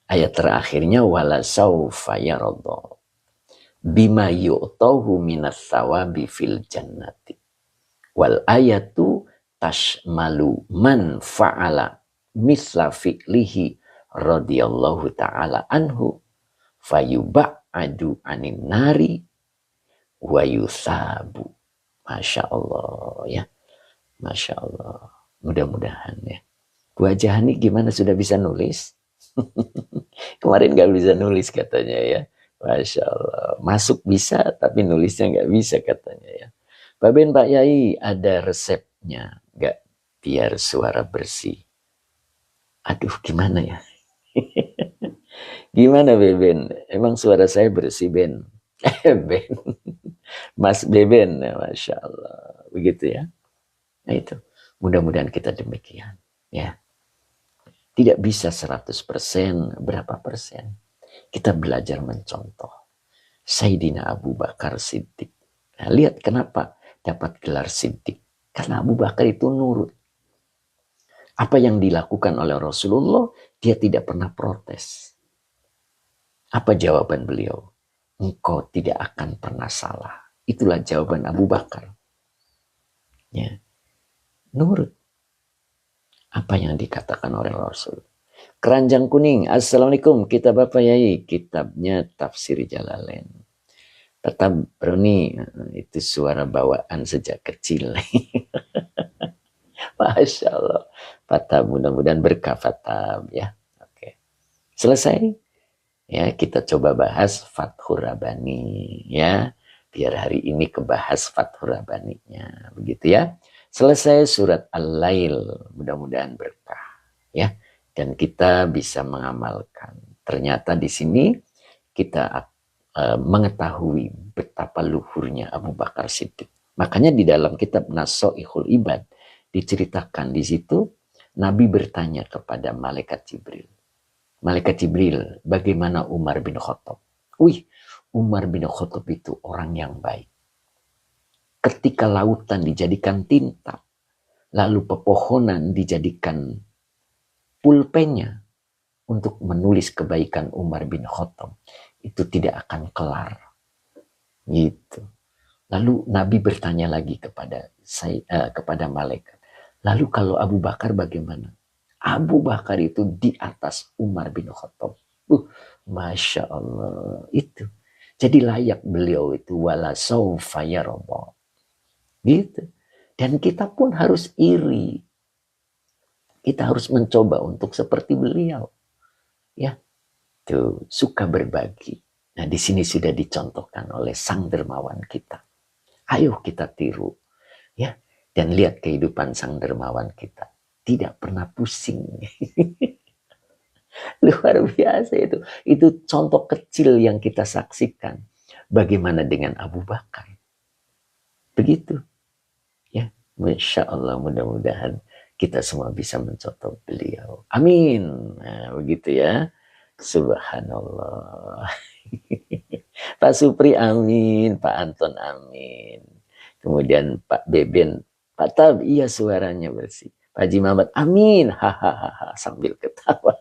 ayat terakhirnya, wala sawfa yaradha bima yu'tahu minas sawabi fil jannati. Wal ayatu tashmalu man fa'ala misla fi'lihi radhiyallahu ta'ala anhu fayuba'adu anin nari wa yusabu. Masya Allah ya. Masya Allah. Mudah-mudahan ya. Bu Haja Hani gimana, sudah bisa nulis? Kemarin gak bisa nulis katanya ya. Masya Allah. Masuk bisa tapi nulisnya gak bisa katanya ya. Pak Ben, Pak Yai, ada resepnya nggak biar suara bersih? Aduh, gimana ya? Gimana Beben? Emang suara saya bersih, Ben? Ben. Mas Beben, Masya Allah. Begitu ya. Nah itu, mudah-mudahan kita demikian. Ya. Tidak bisa 100%, berapa persen? Kita belajar mencontoh. Sayyidina Abu Bakar Siddiq. Nah, lihat kenapa dapat gelar Siddiq. Karena Abu Bakar itu nurut. Apa yang dilakukan oleh Rasulullah, dia tidak pernah protes. Apa jawaban beliau? Engkau tidak akan pernah salah. Itulah jawaban Abu Bakar. Ya. Nurut. Apa yang dikatakan oleh Rasul. Keranjang kuning. Assalamualaikum. Kitab apa Yai? Kitabnya Tafsir Jalalain. Tetap Broni, itu suara bawaan sejak kecil. Masya Allah. Fatab, mudah-mudahan berkah Fatab ya. Oke. Selesai. Ya, kita coba bahas Fathur Rabbani ya. Biar hari ini kebahas Fathur Rabbaninya. Begitu ya. Selesai surat Al-Lail. Mudah-mudahan berkah ya. Dan kita bisa mengamalkan. Ternyata di sini kita mengetahui betapa luhurnya Abu Bakar Siddiq. Makanya di dalam kitab Nasoihul Ibad diceritakan di situ Nabi bertanya kepada malaikat Jibril. Malaikat Jibril, bagaimana Umar bin Khattab? Wih, Umar bin Khattab itu orang yang baik. Ketika lautan dijadikan tinta, lalu pepohonan dijadikan pulpennya untuk menulis kebaikan Umar bin Khattab, itu tidak akan kelar. Gitu. Lalu Nabi bertanya lagi kepada malaikat. Lalu kalau Abu Bakar bagaimana? Abu Bakar itu di atas Umar bin Khattab. Masya Allah. Itu. Jadi layak beliau itu wala sawfa yarda. Gitu. Dan kita pun harus iri. Kita harus mencoba untuk seperti beliau. Ya. Tuh, suka berbagi. Nah, di sini sudah dicontohkan oleh sang dermawan kita. Ayo kita tiru. Ya. Dan lihat kehidupan sang dermawan kita. Tidak pernah pusing. Luar biasa itu. Itu contoh kecil yang kita saksikan. Bagaimana dengan Abu Bakar? Begitu. Ya, Masya Allah, mudah-mudahan kita semua bisa mencontoh beliau. Amin. Nah, begitu ya. Subhanallah. Pak Supri amin. Pak Anton amin. Kemudian Pak Beben, Pak Tab, iya suaranya bersih. Pak Haji Muhammad, amin. Hahaha, sambil ketawa.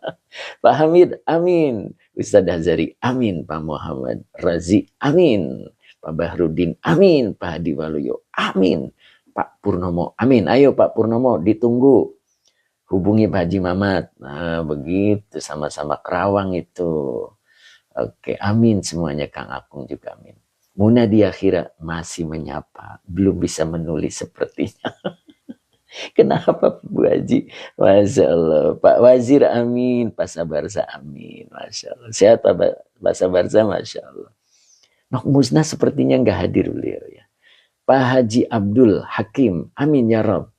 Pak Hamid, amin. Ustadz Hazari, amin. Pak Muhammad Razi, amin. Pak Bahrudin, amin. Pak Hadi Waluyo, amin. Pak Purnomo, amin. Ayo Pak Purnomo, ditunggu. Hubungi Pak Haji Mamat. Nah, begitu. Sama-sama Kerawang itu. Oke, amin semuanya. Kang Akung juga amin. Muna di akhirat masih menyapa. Belum bisa menulis sepertinya. Kenapa Bu Haji? Masya Allah. Pak Wazir amin. Pak Sabarza amin. Masya Allah. Sehat Pak Sabarza, Masya Allah. Nok Musnah sepertinya nggak hadir beliau ya. Pak Haji Abdul Hakim, amin ya Rob.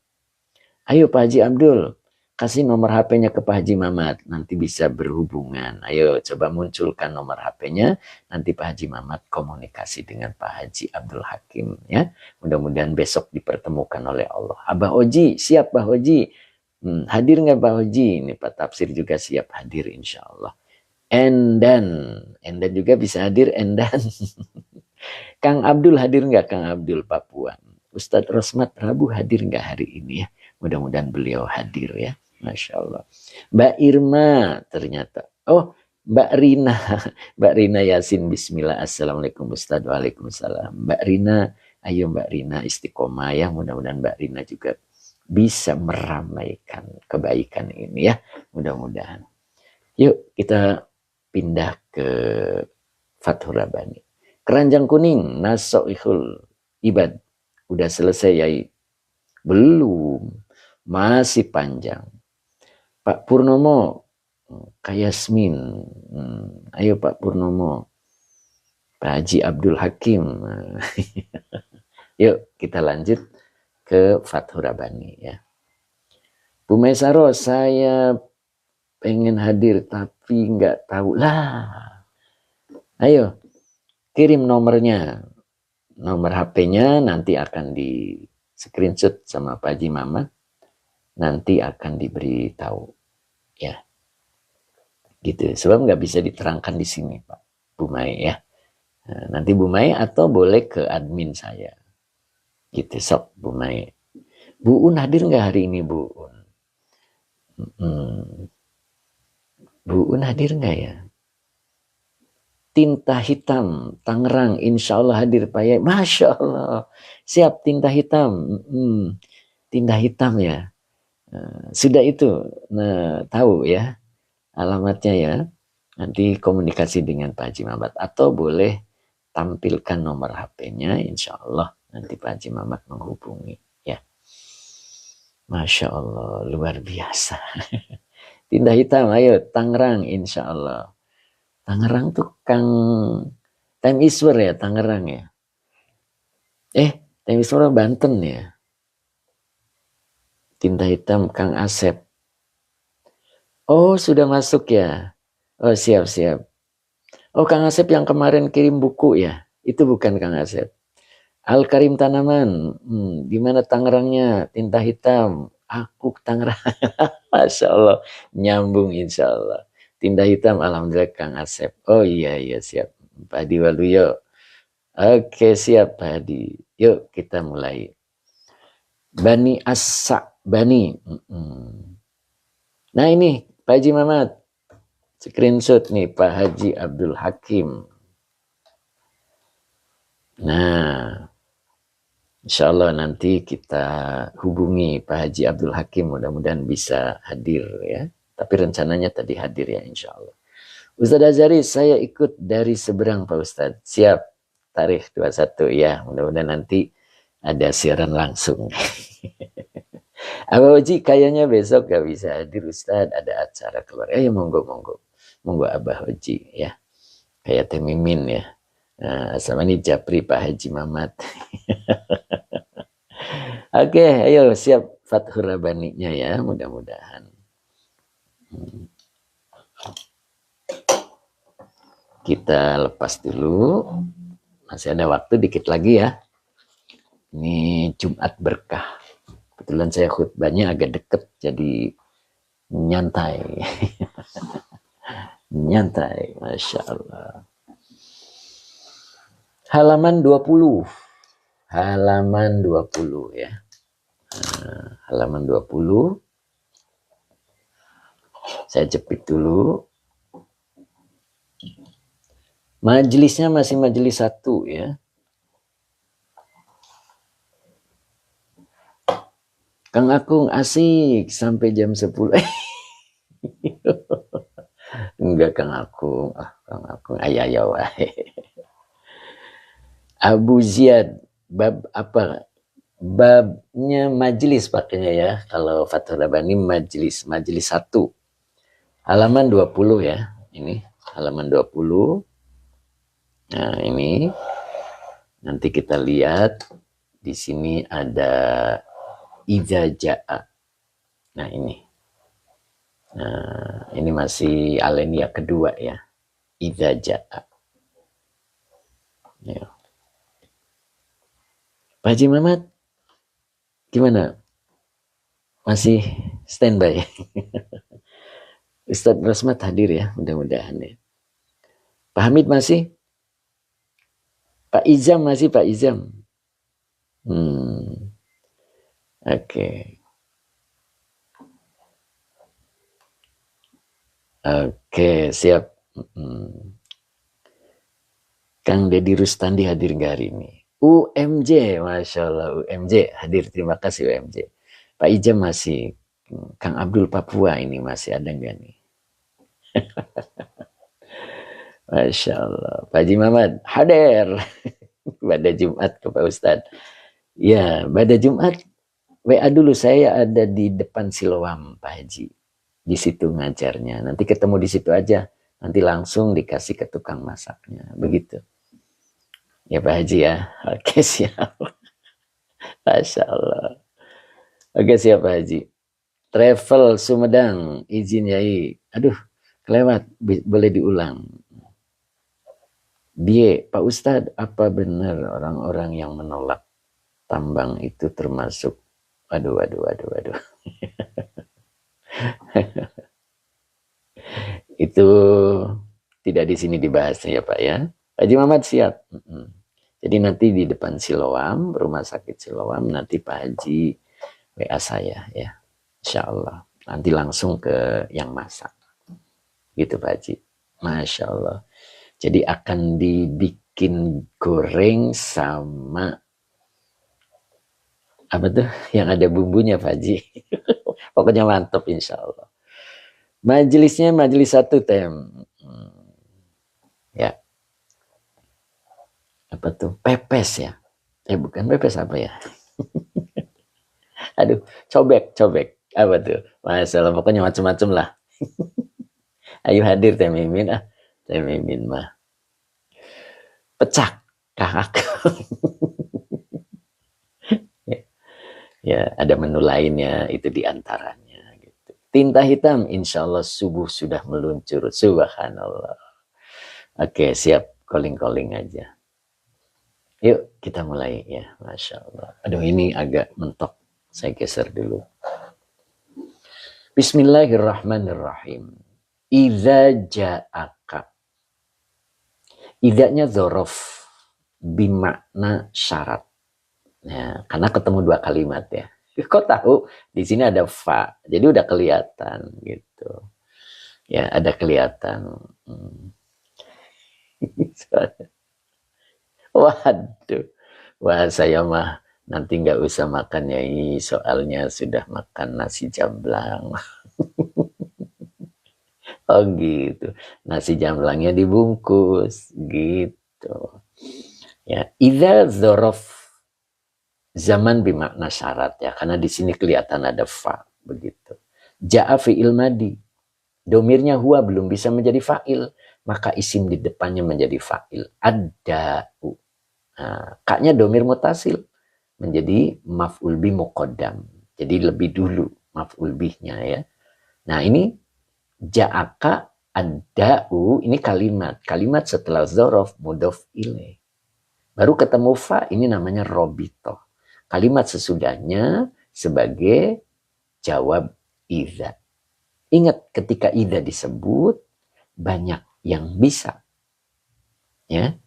Ayo Pak Haji Abdul, kasih nomor HP-nya ke Pak Haji Mamat, nanti bisa berhubungan. Ayo coba munculkan nomor HP-nya, nanti Pak Haji Mamat komunikasi dengan Pak Haji Abdul Hakim ya. Mudah-mudahan besok dipertemukan oleh Allah. Abah Oji, siap Pak Oji? Hadir nggak Pak Oji? Ini Pak Tafsir juga siap hadir insya Allah. Endan juga bisa hadir Endan. Kang Abdul hadir nggak Kang Abdul Papua? Ustadz Rosmat Rabu hadir nggak hari ini ya? Mudah-mudahan beliau hadir ya. Masya Allah. Mbak Irma ternyata. Oh, Mbak Rina. Mbak Rina Yasin. Bismillah. Assalamualaikum Ustadz. Waalaikumsalam. Mbak Rina. Ayo Mbak Rina istiqomah ya. Mudah-mudahan Mbak Rina juga bisa meramaikan kebaikan ini ya. Mudah-mudahan. Yuk kita pindah ke Fathur Rabbani. Keranjang kuning. Nasoihul Ibad. Udah selesai ya? Belum. Masih panjang. Pak Purnomo, Kak Yasmin, ayo Pak Purnomo, Pak Haji Abdul Hakim. Yuk kita lanjut ke Fathur Rabbani ya. Bu Maisaro, saya pengen hadir tapi nggak tahu lah. Ayo kirim nomornya, nomor HP-nya nanti akan di screenshot sama Pak Haji Mamat. Nanti akan diberitahu ya gitu, sebab nggak bisa diterangkan di sini Pak Bu Mai ya. Nah, nanti Bu Mai atau boleh ke admin saya gitu. Sok Bu Mai. Bu Un hadir nggak hari ini Bu Un? Bu Un hadir nggak ya? Tinta hitam Tangerang insya Allah hadir Pak ya. Masya Allah, siap tinta hitam. Tinta hitam ya. Sudah itu, nah, tahu ya alamatnya ya. Nanti komunikasi dengan Pak Haji Mamat atau boleh tampilkan nomor HP-nya. Insya Allah nanti Pak Haji Mamat menghubungi ya. Masya Allah, luar biasa. Tinta hitam, ayo Tangerang insya Allah. Tangerang tuh Kang Time Iswer ya, Tangerang ya. Time Iswer Banten ya. Tinta hitam Kang Asep. Oh sudah masuk ya. Oh siap. Oh Kang Asep yang kemarin kirim buku ya. Itu bukan Kang Asep. Al Karim Tanaman, di mana Tangerangnya? Tinta hitam. Aku Tangerang. Masya Allah, nyambung insya Allah. Tinta hitam, alhamdulillah Kang Asep. Oh iya siap. Pak Hadi Waluyo. Oke siap Pak Hadi. Yuk kita mulai. Bani Asa Bani. Nah ini Pak Haji Mamat. Screenshot nih Pak Haji Abdul Hakim. Nah, insya Allah nanti kita hubungi Pak Haji Abdul Hakim, mudah-mudahan bisa hadir ya. Tapi rencananya tadi hadir ya insya Allah. Ustadz Azhari, saya ikut dari seberang Pak Ustadz. Siap, tarikh 21 ya. Mudah-mudahan nanti ada siaran langsung. Abah Haji kayaknya besok gak bisa hadir Ustadz, ada acara keluar. Ya monggo. Monggo Abah Haji ya. Kayak Teh Mimin ya. Nah, sama ini Japri Pak Haji Mamat. Oke, ayo siap Fathur Rabbaninya ya, mudah-mudahan. Kita lepas dulu. Masih ada waktu dikit lagi ya. Ini Jumat berkah. Kebetulan saya khutbahnya agak deket, jadi nyantai. Nyantai, Masya Allah. Halaman 20. Halaman 20 ya. Halaman 20. Saya jepit dulu. Majelisnya masih majelis 1 ya. Kang Akung asik sampai jam 10. Enggak Kang Akung. Kang Akung ayah wae. Abu Ziyad, bab apa? Babnya majelis pakainya ya. Kalau Fathul Rabbani majelis 1. Halaman 20 ya. Ini halaman 20. Nah, ini nanti kita lihat di sini ada idza jaa. Nah, ini. Nah, ini masih alenia kedua ya. Idza jaa. Ya. Pak Haji Mamat, gimana? Masih standby? Ustadz Rosmat hadir ya, mudah-mudahan ya. Pak Hamid masih? Pak Izam masih, Pak Izam? Oke. Oke, siap. Kang Deddy Rustandi hadir nggak hari ini? UMJ, Masya Allah, UMJ hadir. Terima kasih UMJ. Pak Ijam masih. Kang Abdul Papua ini masih ada nggak nih? Masya Allah. Pak Haji Muhammad hadir pada Jumat ke Pak Ustadz. Ya, pada Jumat WA dulu, saya ada di depan Siloam Pak Haji. Di situ ngajarnya. Nanti ketemu di situ aja. Nanti langsung dikasih ke tukang masaknya. Begitu. Ya Pak Haji ya. Oke siap. Masya Allah. Oke siap Pak Haji. Travel Sumedang. Izin yai. Aduh kelewat. Boleh diulang. Pak Ustadz, apa benar orang-orang yang menolak tambang itu termasuk? Waduh. Itu tidak di sini dibahasnya ya Pak ya. Pak Haji Muhammad siap. Jadi nanti di depan Siloam, rumah sakit Siloam, nanti Pak Haji WA saya ya. Insya Allah. Nanti langsung ke yang masak. Gitu Pak Haji. Masya Allah. Jadi akan dibikin goreng sama apa tuh yang ada bumbunya Pak Haji. Pokoknya mantap insya Allah. Majelisnya majelis 1 tem. Ya. Apa tuh? Pepes ya. Bukan pepes apa ya? Aduh, cobek. Apa tuh? Masalah pokoknya macam-macam lah. Ayo hadir Teh Mimin ah. Teh Mimin mah pecah kakak. Ya, ya, ada menu lainnya itu diantaranya. Gitu. Tinta hitam, insya Allah subuh sudah meluncur. Subhanallah. Oke, siap. Calling-calling aja. Yuk, kita mulai ya. Masya Allah. Aduh, ini agak mentok. Saya geser dulu. Bismillahirrahmanirrahim. Iza ja'aka. Idanya zorof. Bimakna syarat. Nah, karena ketemu dua kalimat ya. Kok tahu? Di sini ada fa. Jadi udah kelihatan gitu. Ya, ada kelihatan. Waduh. Wah, saya mah nanti nggak usah makan Nyai, soalnya sudah makan nasi jamblang. Oh gitu. Nasi jamblangnya dibungkus gitu. Ya, idza dzaraf zaman bermakna syarat ya, karena di sini kelihatan ada fa begitu. Ja'a fi'il madi. Domirnya huwa belum bisa menjadi fa'il, maka isim di depannya menjadi fa'il. Ad-da'u. Nah, kaknya domir mutasil menjadi maf'ul bi muqaddam. Jadi lebih dulu maf'ul bihnya ya. Nah, ini ja'aka ad-da'u ini kalimat. Kalimat setelah dzaraf mudhof ilaih. Baru ketemu fa, ini namanya robito. Kalimat sesudahnya sebagai jawab idza. Ingat ketika idza disebut banyak yang bisa. Ya.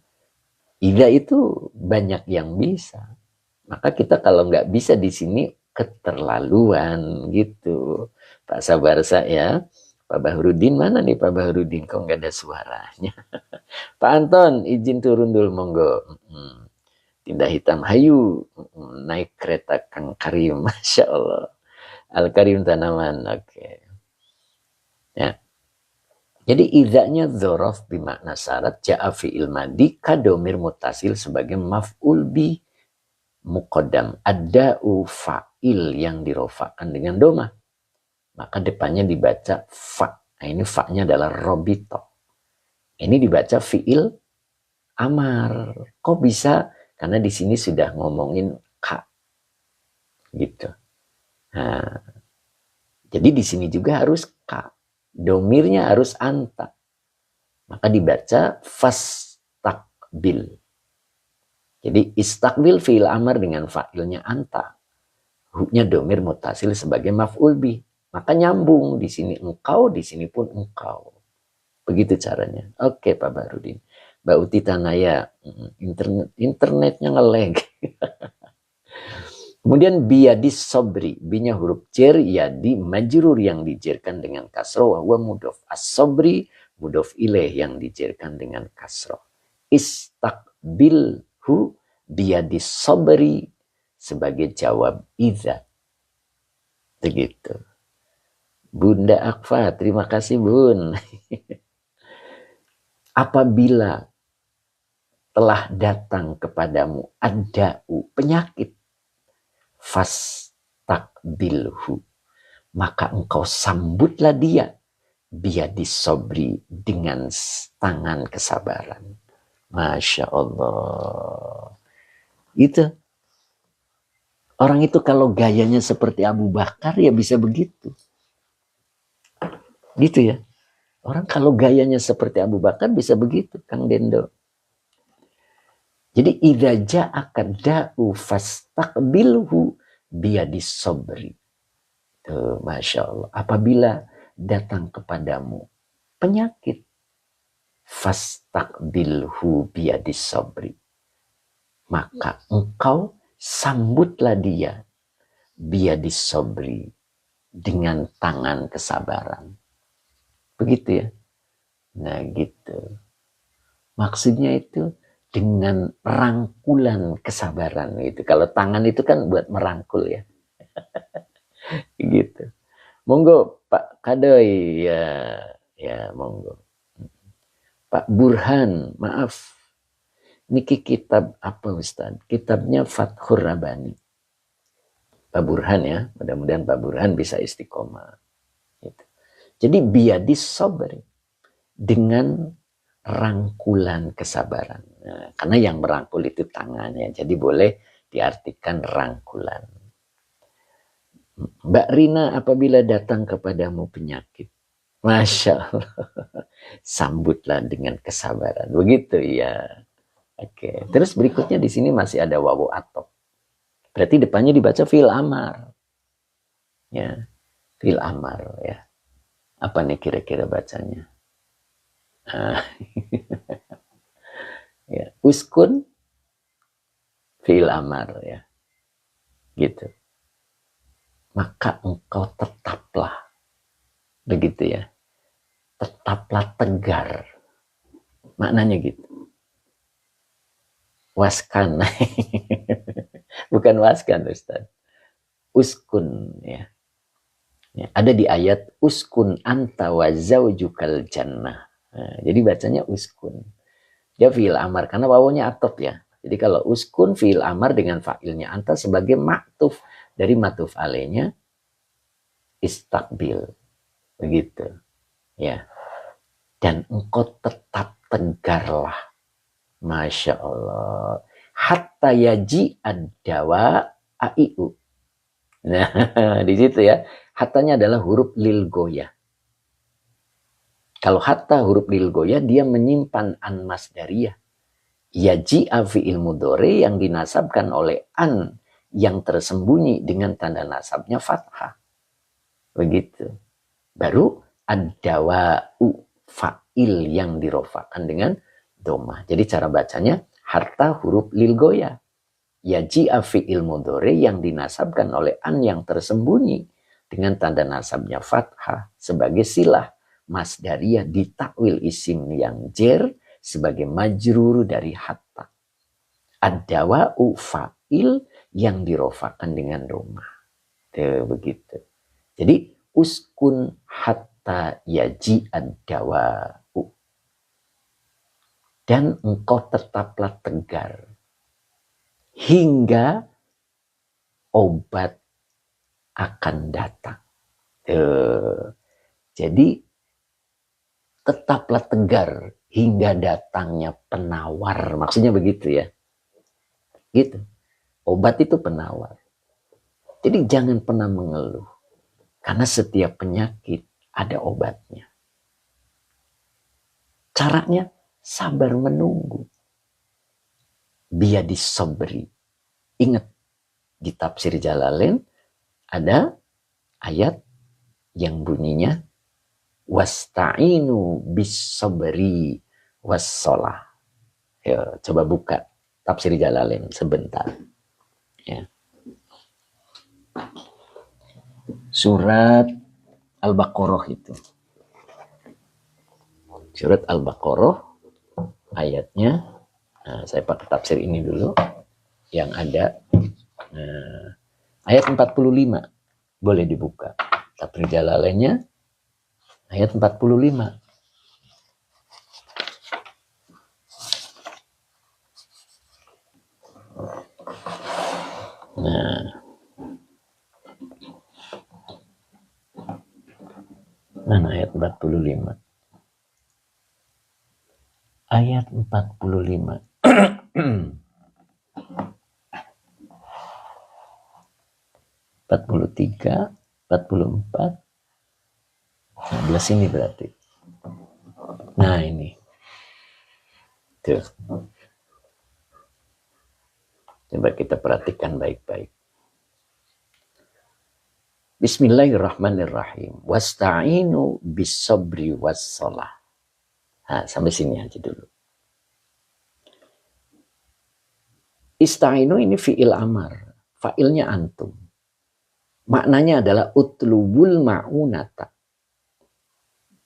Idza itu banyak yang bisa. Maka kita kalau nggak bisa di sini keterlaluan gitu. Pak Sabarsa ya. Pak Bahrudin mana nih Pak Bahrudin? Kok nggak ada suaranya? Pak Anton izin turun dulu monggo. Tinta hitam hayu. Naik kereta Kang Karim. Masya Allah. Al-Karim Tanaman. Oke. Ya. Jadi idzanya dzaraf bimakna syarat ja'a fi'il madi kadomir mutasil sebagai maf'ul bi muqaddam. Adda'u fa'il yang dirofakan dengan doma. Maka depannya dibaca fa. Nah ini fa-nya adalah robito. Ini dibaca fi'il amar. Kok bisa? Karena di sini sudah ngomongin ka. Gitu. Nah, jadi di sini juga harus ka. Domirnya harus anta. Maka dibaca fastakbil. Jadi istakbil fi'il amar dengan fa'ilnya anta. Hu-nya domir mutasil sebagai maf'ul bih. Maka nyambung. Di sini engkau, di sini pun engkau. Begitu caranya. Oke Pak Barudin. Mbak Uti Tanaya. Internetnya ngelag. Kemudian biyadis sobri. Binya huruf jer. Yadi majrur yang dijerkan dengan kasroh. Wa mudof as-sobri. Mudof ilaih yang dijerkan dengan kasroh. Istakbilhu biyadis sobri. Sebagai jawab idza. Begitu. Bunda Akfa, terima kasih Bun. Apabila telah datang kepadamu ada'u penyakit, fastakbilhu, maka engkau sambutlah dia biyadis sobri dengan tangan kesabaran. Masya Allah. Itu. Orang itu kalau gayanya seperti Abu Bakar ya bisa begitu. Gitu ya. Orang kalau gayanya seperti Abu Bakar bisa begitu, Kang Dendo. Jadi idza ja'aka da'u fastaqbilhu biyadis sabri. Tuh, Masya Allah. Apabila datang kepadamu penyakit, fastaqbilhu biyadis sabri. Maka engkau sambutlah dia biyadis sabri dengan tangan kesabaran. Begitu ya. Nah gitu. Maksudnya itu dengan rangkulan kesabaran gitu. Kalau tangan itu kan buat merangkul ya. Gitu. Monggo Pak Kadoy ya, ya monggo. Pak Burhan, maaf. Niki kitab apa Ustaz? Kitabnya Fathur Rabani. Pak Burhan ya, mudah-mudahan Pak Burhan bisa istiqomah. Gitu. Jadi biadis sabri, dengan rangkulan kesabaran. Nah, karena yang merangkul itu tangannya, jadi boleh diartikan rangkulan. Mbak Rina, apabila datang kepadamu penyakit, Masya Allah, sambutlah dengan kesabaran. Begitu ya. Oke. Terus berikutnya di sini masih ada wawu atop. Berarti depannya dibaca fi'il amar. Ya, fi'il amar ya. Apa nih kira-kira bacanya? Ya, uskun fi'il amar ya. Gitu. Maka engkau tetaplah. Begitu ya. Tetaplah tegar. Maknanya gitu. Waskan. Bukan waskan, Ustaz. Uskun ya. Ya, ada di ayat uskun anta wa zaujukal jannah. Nah, jadi bacanya uskun. Dia fi'il amar karena wawunya atop ya. Jadi kalau uskun fi'il amar dengan fa'ilnya anta sebagai maktuf dari matuf alainya istakbil. Begitu. Ya. Dan engkau tetap tegarlah. Masya Allah. Hatta yaji ad-dawa ai'u. Nah, di situ ya. Hatanya adalah huruf lil goyah. Kalau hatta huruf lil goyah, dia menyimpan an masdariyah. Yaji'a fi'il mudhari yang dinasabkan oleh an yang tersembunyi dengan tanda nasabnya fathah. Begitu. Baru ad-dawa'u fa'il yang dirofakan dengan domah. Jadi cara bacanya hatta huruf lil goyah. Yaji'a fi'il mudhari yang dinasabkan oleh an yang tersembunyi dengan tanda nasabnya fathah sebagai silah masdariyah ditakwil isim yang jer sebagai majrur dari hatta. Ad-dawa'u fa'il yang dirofakan dengan domah. Begitu. Jadi uskun hatta yaji ad-dawa'u. Dan engkau tetaplah tegar hingga obat akan datang. Jadi tetaplah tegar hingga datangnya penawar. Maksudnya begitu ya. Gitu. Obat itu penawar. Jadi jangan pernah mengeluh. Karena setiap penyakit ada obatnya. Caranya sabar menunggu. Biadis sabri. Ingat di tafsir Jalalain ada ayat yang bunyinya wasta'inu bis sabri wassalah. Ya, coba buka tafsir Jalalain sebentar. Ya. Surat Al-Baqarah itu. Surat Al-Baqarah ayatnya, nah, saya pakai tafsir ini dulu yang ada. Nah, ayat 45 boleh dibuka. Tafsir Jalalainnya ayat 45. Nah, mana ayat 45? Ayat 45. 43, 44, 16 ini berarti. Nah ini. Tuh. Coba kita perhatikan baik-baik. Bismillahirrahmanirrahim. Wasta'inu bis sabri wassalah. Nah, sampai sini aja dulu. Ista'inu ini fi'il amar. Fa'ilnya antum. Maknanya adalah utlubul ma'unata.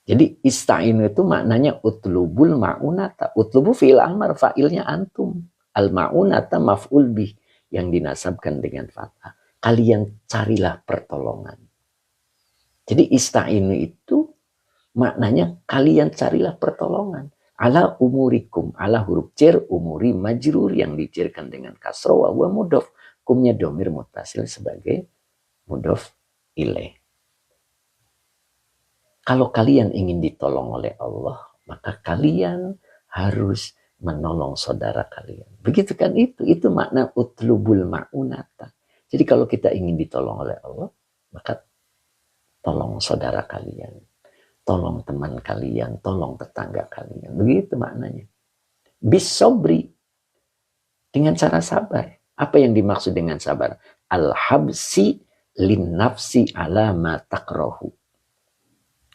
Jadi ista'inu itu maknanya utlubul ma'unata. Utlubu fi'il amar, fa'ilnya antum. Al-ma'unata maf'ul bih yang dinasabkan dengan fathah. Kalian carilah pertolongan. Jadi ista'inu itu maknanya kalian carilah pertolongan. Ala umurikum, ala huruf jar umuri majrur yang dijerkan dengan kasroh wa huwa mudhof. Kumnya domir mutasil sebagai mudhof ilaih. Kalau kalian ingin ditolong oleh Allah, maka kalian harus menolong saudara kalian. Begitu kan itu makna utlubul ma'unata. Jadi kalau kita ingin ditolong oleh Allah, maka tolong saudara kalian, tolong teman kalian, tolong tetangga kalian. Begitu maknanya. Bisobri, dengan cara sabar. Apa yang dimaksud dengan sabar? Al-habsi lin nafsi ala ma takrahu.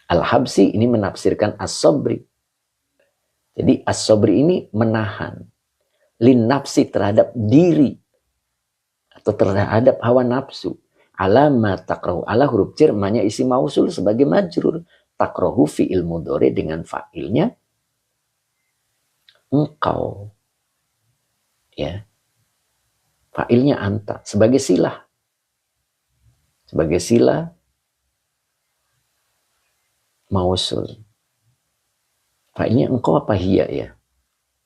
Al-habsi ini menafsirkan as-sobri. Jadi as-sobri ini menahan. Lin nafsi terhadap diri. Atau terhadap hawa nafsu. Ala ma takrahu. Ala huruf jar maknanya isi mausul sebagai majrur. Takrahu fi'il mudhari dengan fa'ilnya engkau. Ya. Fa'ilnya anta. Sebagai silah. Sebagai silah mausul. Fa'ilnya engkau apa hiya ya?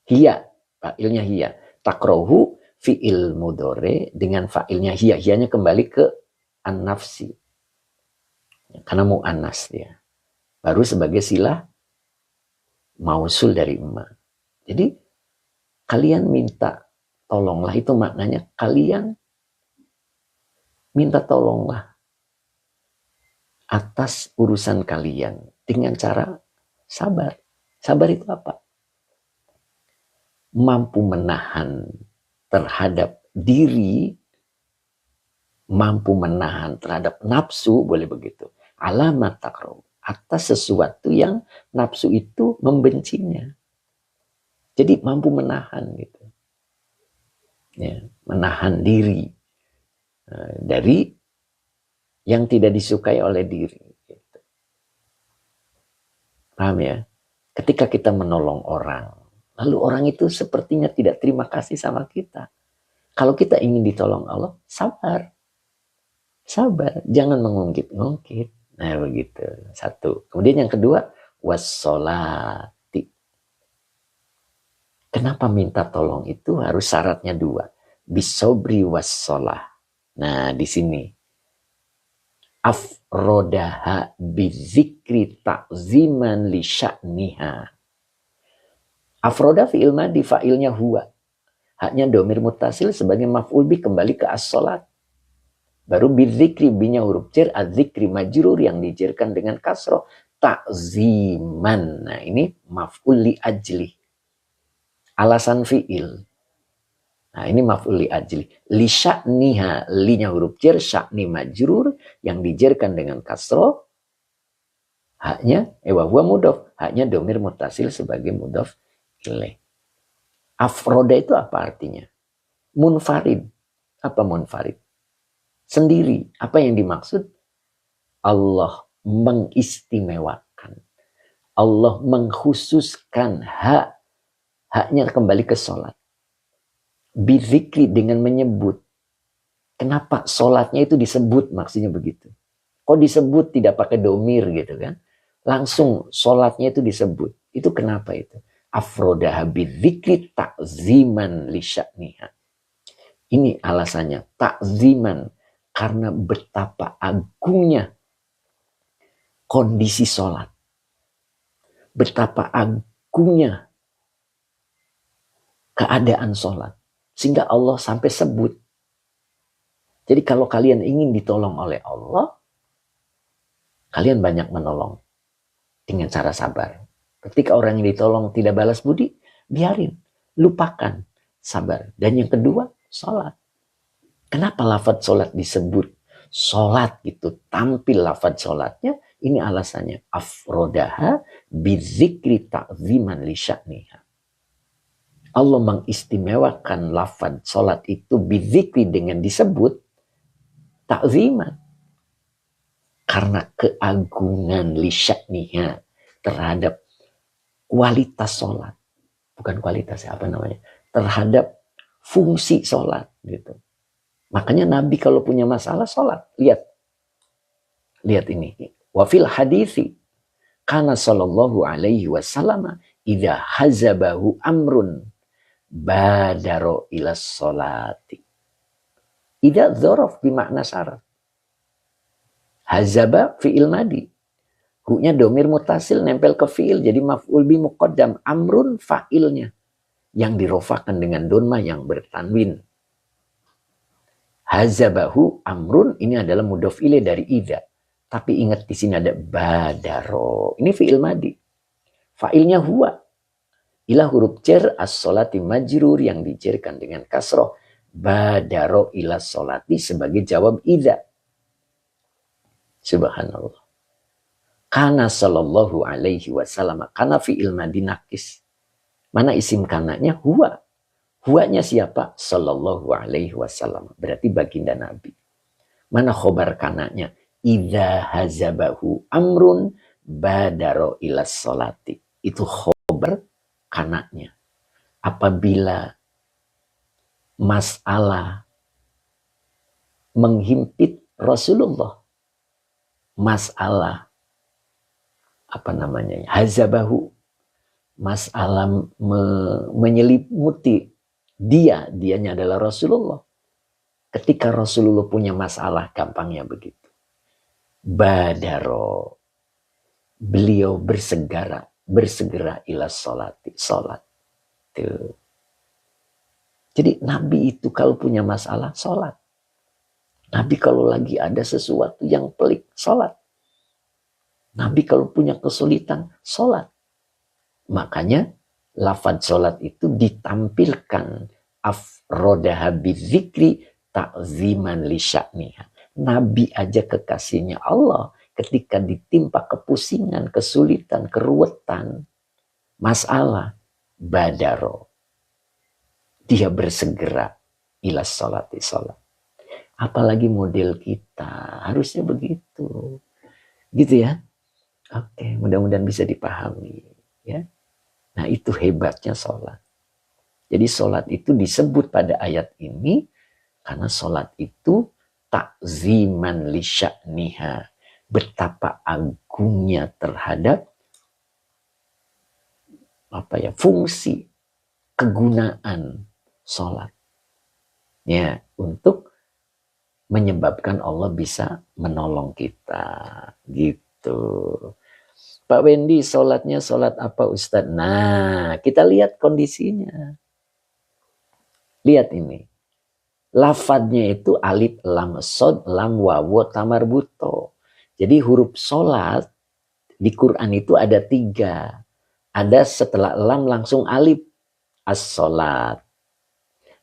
Hiya. Fa'ilnya hiya. Takrahu fi'il mudhari dengan fa'ilnya hiya. Hiyanya kembali ke an-nafsi. Karena mu'annas dia. Baru sebagai silah mausul dari emak. Jadi kalian minta tolonglah, itu maknanya kalian minta tolonglah atas urusan kalian dengan cara sabar. Sabar itu apa? Mampu menahan terhadap diri, mampu menahan terhadap nafsu, boleh begitu. Alamat takrahu, atas sesuatu yang nafsu itu membencinya. Jadi mampu menahan gitu. Ya, menahan diri dari yang tidak disukai oleh diri. Gitu. Paham ya? Ketika kita menolong orang, lalu orang itu sepertinya tidak terima kasih sama kita. Kalau kita ingin ditolong Allah, sabar. Sabar, jangan mengungkit-ungkit. Nah begitu, satu. Kemudian yang kedua, wassolati. Kenapa minta tolong itu harus syaratnya dua. Bisobri wassolah. Nah di sini. Afrodaha bizikri ta'ziman li sya'niha. Afroda fi'il madi, fa'ilnya huwa. Haknya domir mutasil sebagai maf'ul bi kembali ke as-sholat. Baru bizikri, binya huruf jar, az-zikri majrur yang dijarkan dengan kasroh. Ta'ziman. Nah ini maf'ul li ajli. Alasan fi'il. Nah ini maf'ul li ajli. Li sya'niha, linya huruf jar, sya'ni majrur yang dijarkan dengan kasroh. Haknya wa huwa mudhof, haknya domir mutasil sebagai mudhof ilaih. Afroda itu apa artinya? Munfarid. Apa munfarid? Sendiri. Apa yang dimaksud? Allah mengistimewakan. Allah mengkhususkan haknya kembali ke sholat. Bizikri, dengan menyebut. Kenapa sholatnya itu disebut, maksudnya begitu. Kok disebut tidak pakai domir gitu kan? Langsung sholatnya itu disebut. Itu kenapa itu? Afrodaha bizikri ta'ziman li sya'niha. Ini alasannya. Ta'ziman. Karena betapa agungnya kondisi sholat. Betapa agungnya keadaan sholat. Sehingga Allah sampai sebut. Jadi kalau kalian ingin ditolong oleh Allah, kalian banyak menolong dengan cara sabar. Ketika orang yang ditolong tidak balas budi, biarin, lupakan, sabar. Dan yang kedua, sholat. Kenapa lafadz sholat disebut? Sholat gitu, tampil lafadz sholatnya, ini alasannya. Afrodaha bizikri ta'ziman li sya'niha. Allah mengistimewakan lafadz sholat itu bizikri dengan disebut ta'ziman. Karena keagungan li sya'niha terhadap kualitas sholat. Bukan kualitas, apa namanya? Terhadap fungsi sholat gitu. Makanya Nabi kalau punya masalah sholat. Lihat ini. Wa fil hadithi. Kana sallallahu alaihi wasallam idha hazabahu amrun badaro ila sholati. Idha dhorof bimakna syarat. Hazaba fi'il madi. Hu-nya domir mutasil nempel ke fi'il jadi maf'ul bi muqaddam. Amrun fa'ilnya yang dirofakan dengan donma yang bertanwin. Hazabahu amrun ini adalah mudhof ilaih dari idza. Tapi ingat di sini ada badaro. Ini fi'il madi. Fa'ilnya huwa. Ila huruf jar as-sholati majrur yang dijerkan dengan kasroh. Badaro ila sholati sebagai jawab idza. Subhanallah. Kana sallallahu alaihi wasallam. Kana fi'il madi nakis. Mana isim kananya? Huwa. Huwanya siapa? Sallallahu alaihi wasallam. Berarti baginda Nabi. Mana khobar kananya? Idza hazabahu amrun badaro ila sholati. Itu khobar kananya. Apabila masalah menghimpit Rasulullah. Masalah hazabahu, masalah menyelimuti dianya adalah Rasulullah. Ketika Rasulullah punya masalah, gampangnya begitu. Badaro, beliau bersegera ila sholati, sholat. Tuh. Jadi Nabi itu kalau punya masalah, sholat. Nabi kalau lagi ada sesuatu yang pelik, sholat. Nabi kalau punya kesulitan, sholat. Makanya lafaz sholat itu ditampilkan afrodaha bizikri ta'ziman li sya'niha. Nabi aja kekasihnya Allah ketika ditimpa kepusingan, kesulitan, keruwetan, masalah, badaro. Dia bersegera ila sholati, sholat. Apalagi model kita, harusnya begitu. Gitu ya. Oke, mudah-mudahan bisa dipahami. Ya. Nah itu hebatnya sholat. Jadi sholat itu disebut pada ayat ini karena sholat itu ta'ziman li sya'niha. Betapa agungnya terhadap fungsi, kegunaan sholat. Ya, untuk menyebabkan Allah bisa menolong kita. Gitu. Pak Wendy, sholatnya sholat apa Ustadz? Nah, kita lihat kondisinya. Lihat ini. Lafadznya itu alif, lam, sod, lam, wawo, tamarbuto. Jadi huruf sholat di Quran itu ada 3. Ada setelah lam langsung alif, as-sholat.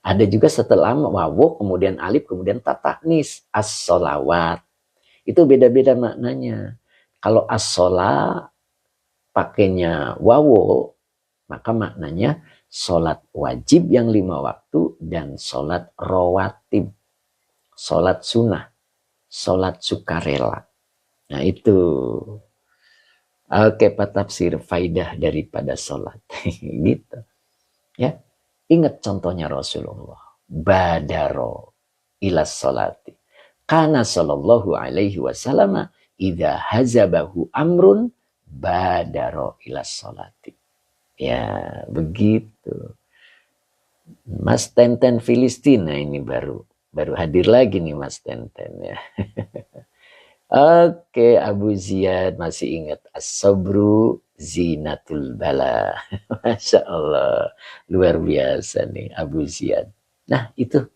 Ada juga setelah wawo, kemudian alif, kemudian tataknis, as-sholawat. Itu beda-beda maknanya. Kalau as-sholat pakainya wawo, maka maknanya sholat wajib yang 5 waktu dan sholat rawatib, sholat sunnah, sholat sukarela. Nah itu. Oke, Pak Tafsir, faidah daripada sholat. Gitu. Ya. Ingat contohnya Rasulullah. Badaro ila sholati. Kana sallallahu alaihi wasallam idza hazabahu amrun badaro ila sholati. Ya, begitu. Mas Tenten Filistina ini baru hadir lagi nih Mas Tenten ya. Oke, Abu Ziyad masih ingat as-sabru zinatul bala. Masya Allah, luar biasa nih Abu Ziyad. Nah itu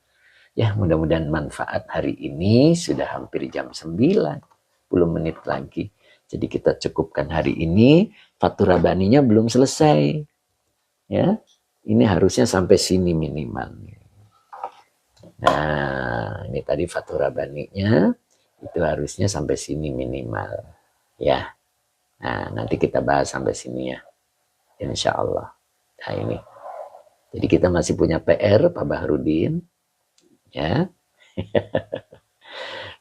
ya, mudah-mudahan manfaat hari ini. Sudah hampir jam 9, 10 menit lagi. Jadi kita cukupkan hari ini. Fathur Rabbaninya belum selesai. Ya, ini harusnya sampai sini minimal. Nah, ini tadi Fathur Rabbaninya. Itu harusnya sampai sini minimal. Ya. Nah, nanti kita bahas sampai sini ya. Insya Allah. Nah ini. Jadi kita masih punya PR, Pak Bahrudin. Ya.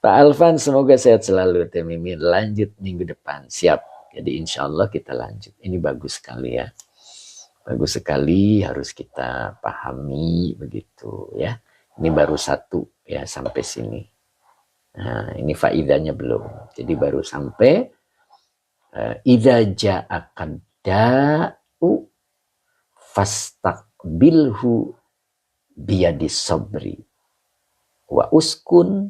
Pak Alvan, semoga sehat selalu. Teh Mimin lanjut minggu depan. Siap. Jadi insya Allah kita lanjut. Ini bagus sekali ya. Bagus sekali, harus kita pahami begitu ya. Ini baru 1 ya sampai sini. Nah, ini faidahnya belum. Jadi baru sampai idza ja'aka da'u fastaqbilhu biyadis sabri wa uskun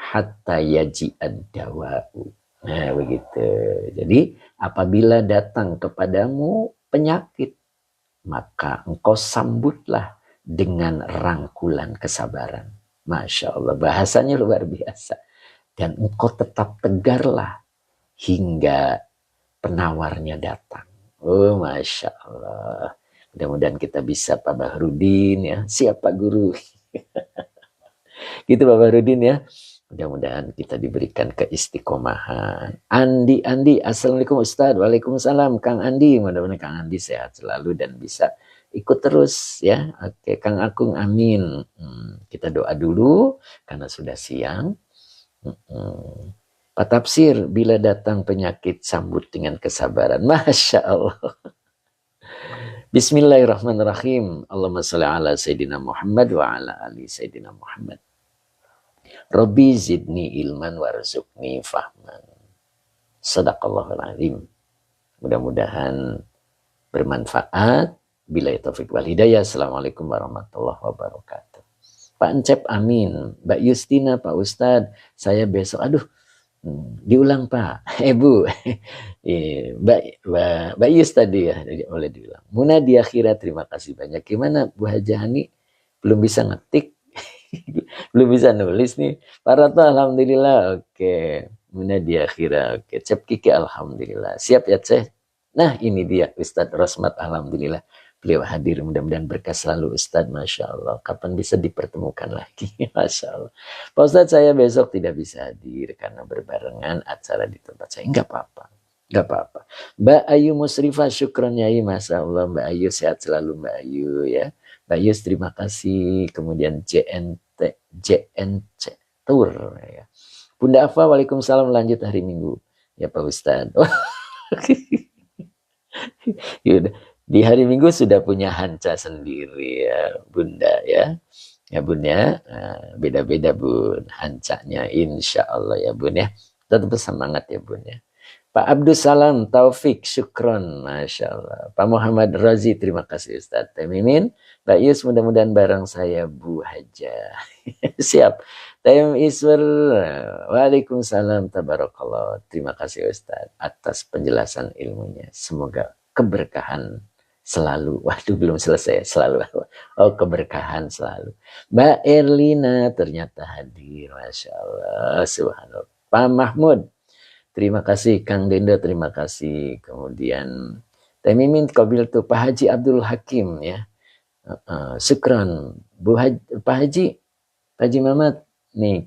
hatta yaji'ad dawa'u. Nah, begitu. Jadi, apabila datang kepadamu penyakit, maka engkau sambutlah dengan rangkulan kesabaran. Masya Allah, bahasanya luar biasa. Dan engkau tetap tegarlah hingga penawarnya datang. Oh, Masya Allah. Mudah-mudahan kita bisa, Pak Bahrudin ya. Siap Pak Guru. Gitu Pak Bahrudin ya. Mudah-mudahan kita diberikan keistiqomahan. Andi, Assalamualaikum Ustadz. Waalaikumsalam Kang Andi. Mudah-mudahan Kang Andi sehat selalu dan bisa ikut terus ya. Oke, Kang Akung, amin. Kita doa dulu karena sudah siang. Pak Tafsir, bila datang penyakit sambut dengan kesabaran. Masya Allah. Bismillahirrahmanirrahim. Allahumma sholli ala Sayyidina Muhammad wa ala ali Sayyidina Muhammad. Rabbi zidni ilman warzuqni fahman. Sadaqallahul azim. Mudah-mudahan bermanfaat. Billahi taufiq wal hidayah. Assalamualaikum warahmatullahi wabarakatuh. Pak Encep, amin. Mbak Justina, Pak Ustadz, saya besok, diulang Pak. Bu, Mbak Yus tadi ya, boleh diulang. Muna di akhirat, terima kasih banyak. Gimana Bu Hajani? Belum bisa ngetik. Belum bisa nulis nih. Para tuh alhamdulillah. Oke. Muna di akhirat. Oke. Cep Kiki alhamdulillah. Siap ya Cep? Nah ini dia Ustadz Rosmat alhamdulillah. Beliau hadir, mudah-mudahan berkah selalu Ustadz, Masya Allah. Kapan bisa dipertemukan lagi? Masya Allah. Pak Ustadz, saya besok tidak bisa hadir karena berbarengan acara di tempat saya. Enggak apa-apa. Enggak apa-apa. Mbak Ayu Musrifah, syukron Yai. Masya Allah, Mbak Ayu sehat selalu Mbak Ayu ya. Mbak Yus, terima kasih. Kemudian JNC Tour ya. Bunda Afa, waalaikumsalam, lanjut hari Minggu. Ya Pak Ustadz. Yaudah. Di hari Minggu sudah punya hanca sendiri ya Bunda ya. Ya Bun ya. Beda-beda Bun hancanya insya Allah ya Bun ya. Tetap semangat ya Bun ya. Pak Abdul Salam Taufik syukron Masya Allah. Pak Muhammad Razi terima kasih Ustadz. Teh Mimin, Mbak Yus mudah-mudahan bareng saya Bu Haja. Siap. Teh Iswar, waalaikumsalam tabarakallah. Terima kasih Ustadz atas penjelasan ilmunya. Semoga keberkahan selalu. Waduh belum selesai selalu. Oh keberkahan selalu. Mbak Erlina ternyata hadir. Masya Allah. Subhanallah. Pak Mahmud. Terima kasih Kang Dendo. Terima kasih. Kemudian Teh Mimin Qabil tuh Pak Haji Abdul Hakim ya. Syukran. Pak Haji. Pak Haji Mamat. Nih.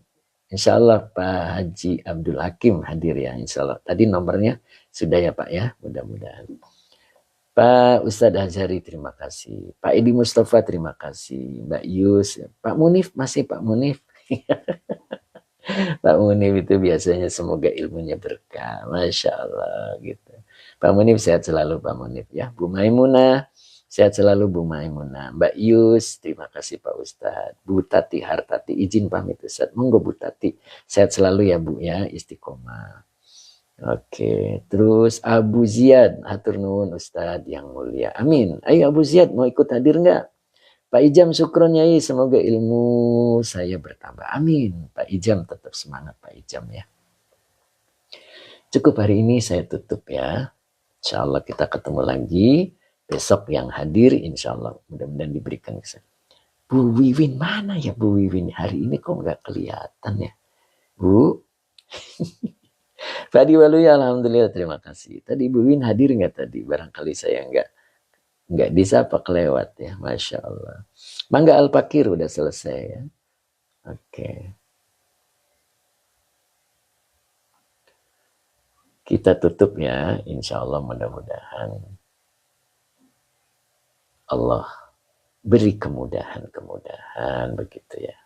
Insya Allah Pak Haji Abdul Hakim hadir ya. Insya Allah. Tadi nomornya sudah ya Pak ya. Mudah-mudahan. Pak Ustadz Azhari terima kasih. Pak Edi Mustafa terima kasih. Mbak Yus. Pak Munif masih Pak Munif. Pak Munif itu biasanya semoga ilmunya berkah. Masya Allah gitu. Pak Munif sehat selalu Pak Munif ya. Bu Maimunah sehat selalu Bu Maimunah. Mbak Yus terima kasih Pak Ustadz. Bu Tati Hartati izin pamit Ustadz. Monggo Bu Tati sehat selalu ya Bu ya istiqomah. Oke, terus Abu Ziyad, hatur nuwun Ustadz yang mulia. Amin. Ayo Abu Ziyad mau ikut hadir enggak? Pak Ijam syukron Yai, semoga ilmu saya bertambah. Amin. Pak Ijam tetap semangat Pak Ijam ya. Cukup hari ini saya tutup ya. Insya Allah kita ketemu lagi. Besok yang hadir insya Allah mudah-mudahan diberikan kesehatan. Bu Wiwin mana ya Bu Wiwin? Hari ini kok nggak kelihatan ya? Bu? Fadi Waluya alhamdulillah terima kasih. Tadi Bu Win hadir nggak tadi? Barangkali saya nggak disapa kelewat ya. Masya Allah. Mangga Al-Pakir udah selesai ya. Oke. Kita tutup ya. Insya Allah mudah-mudahan Allah beri kemudahan begitu ya.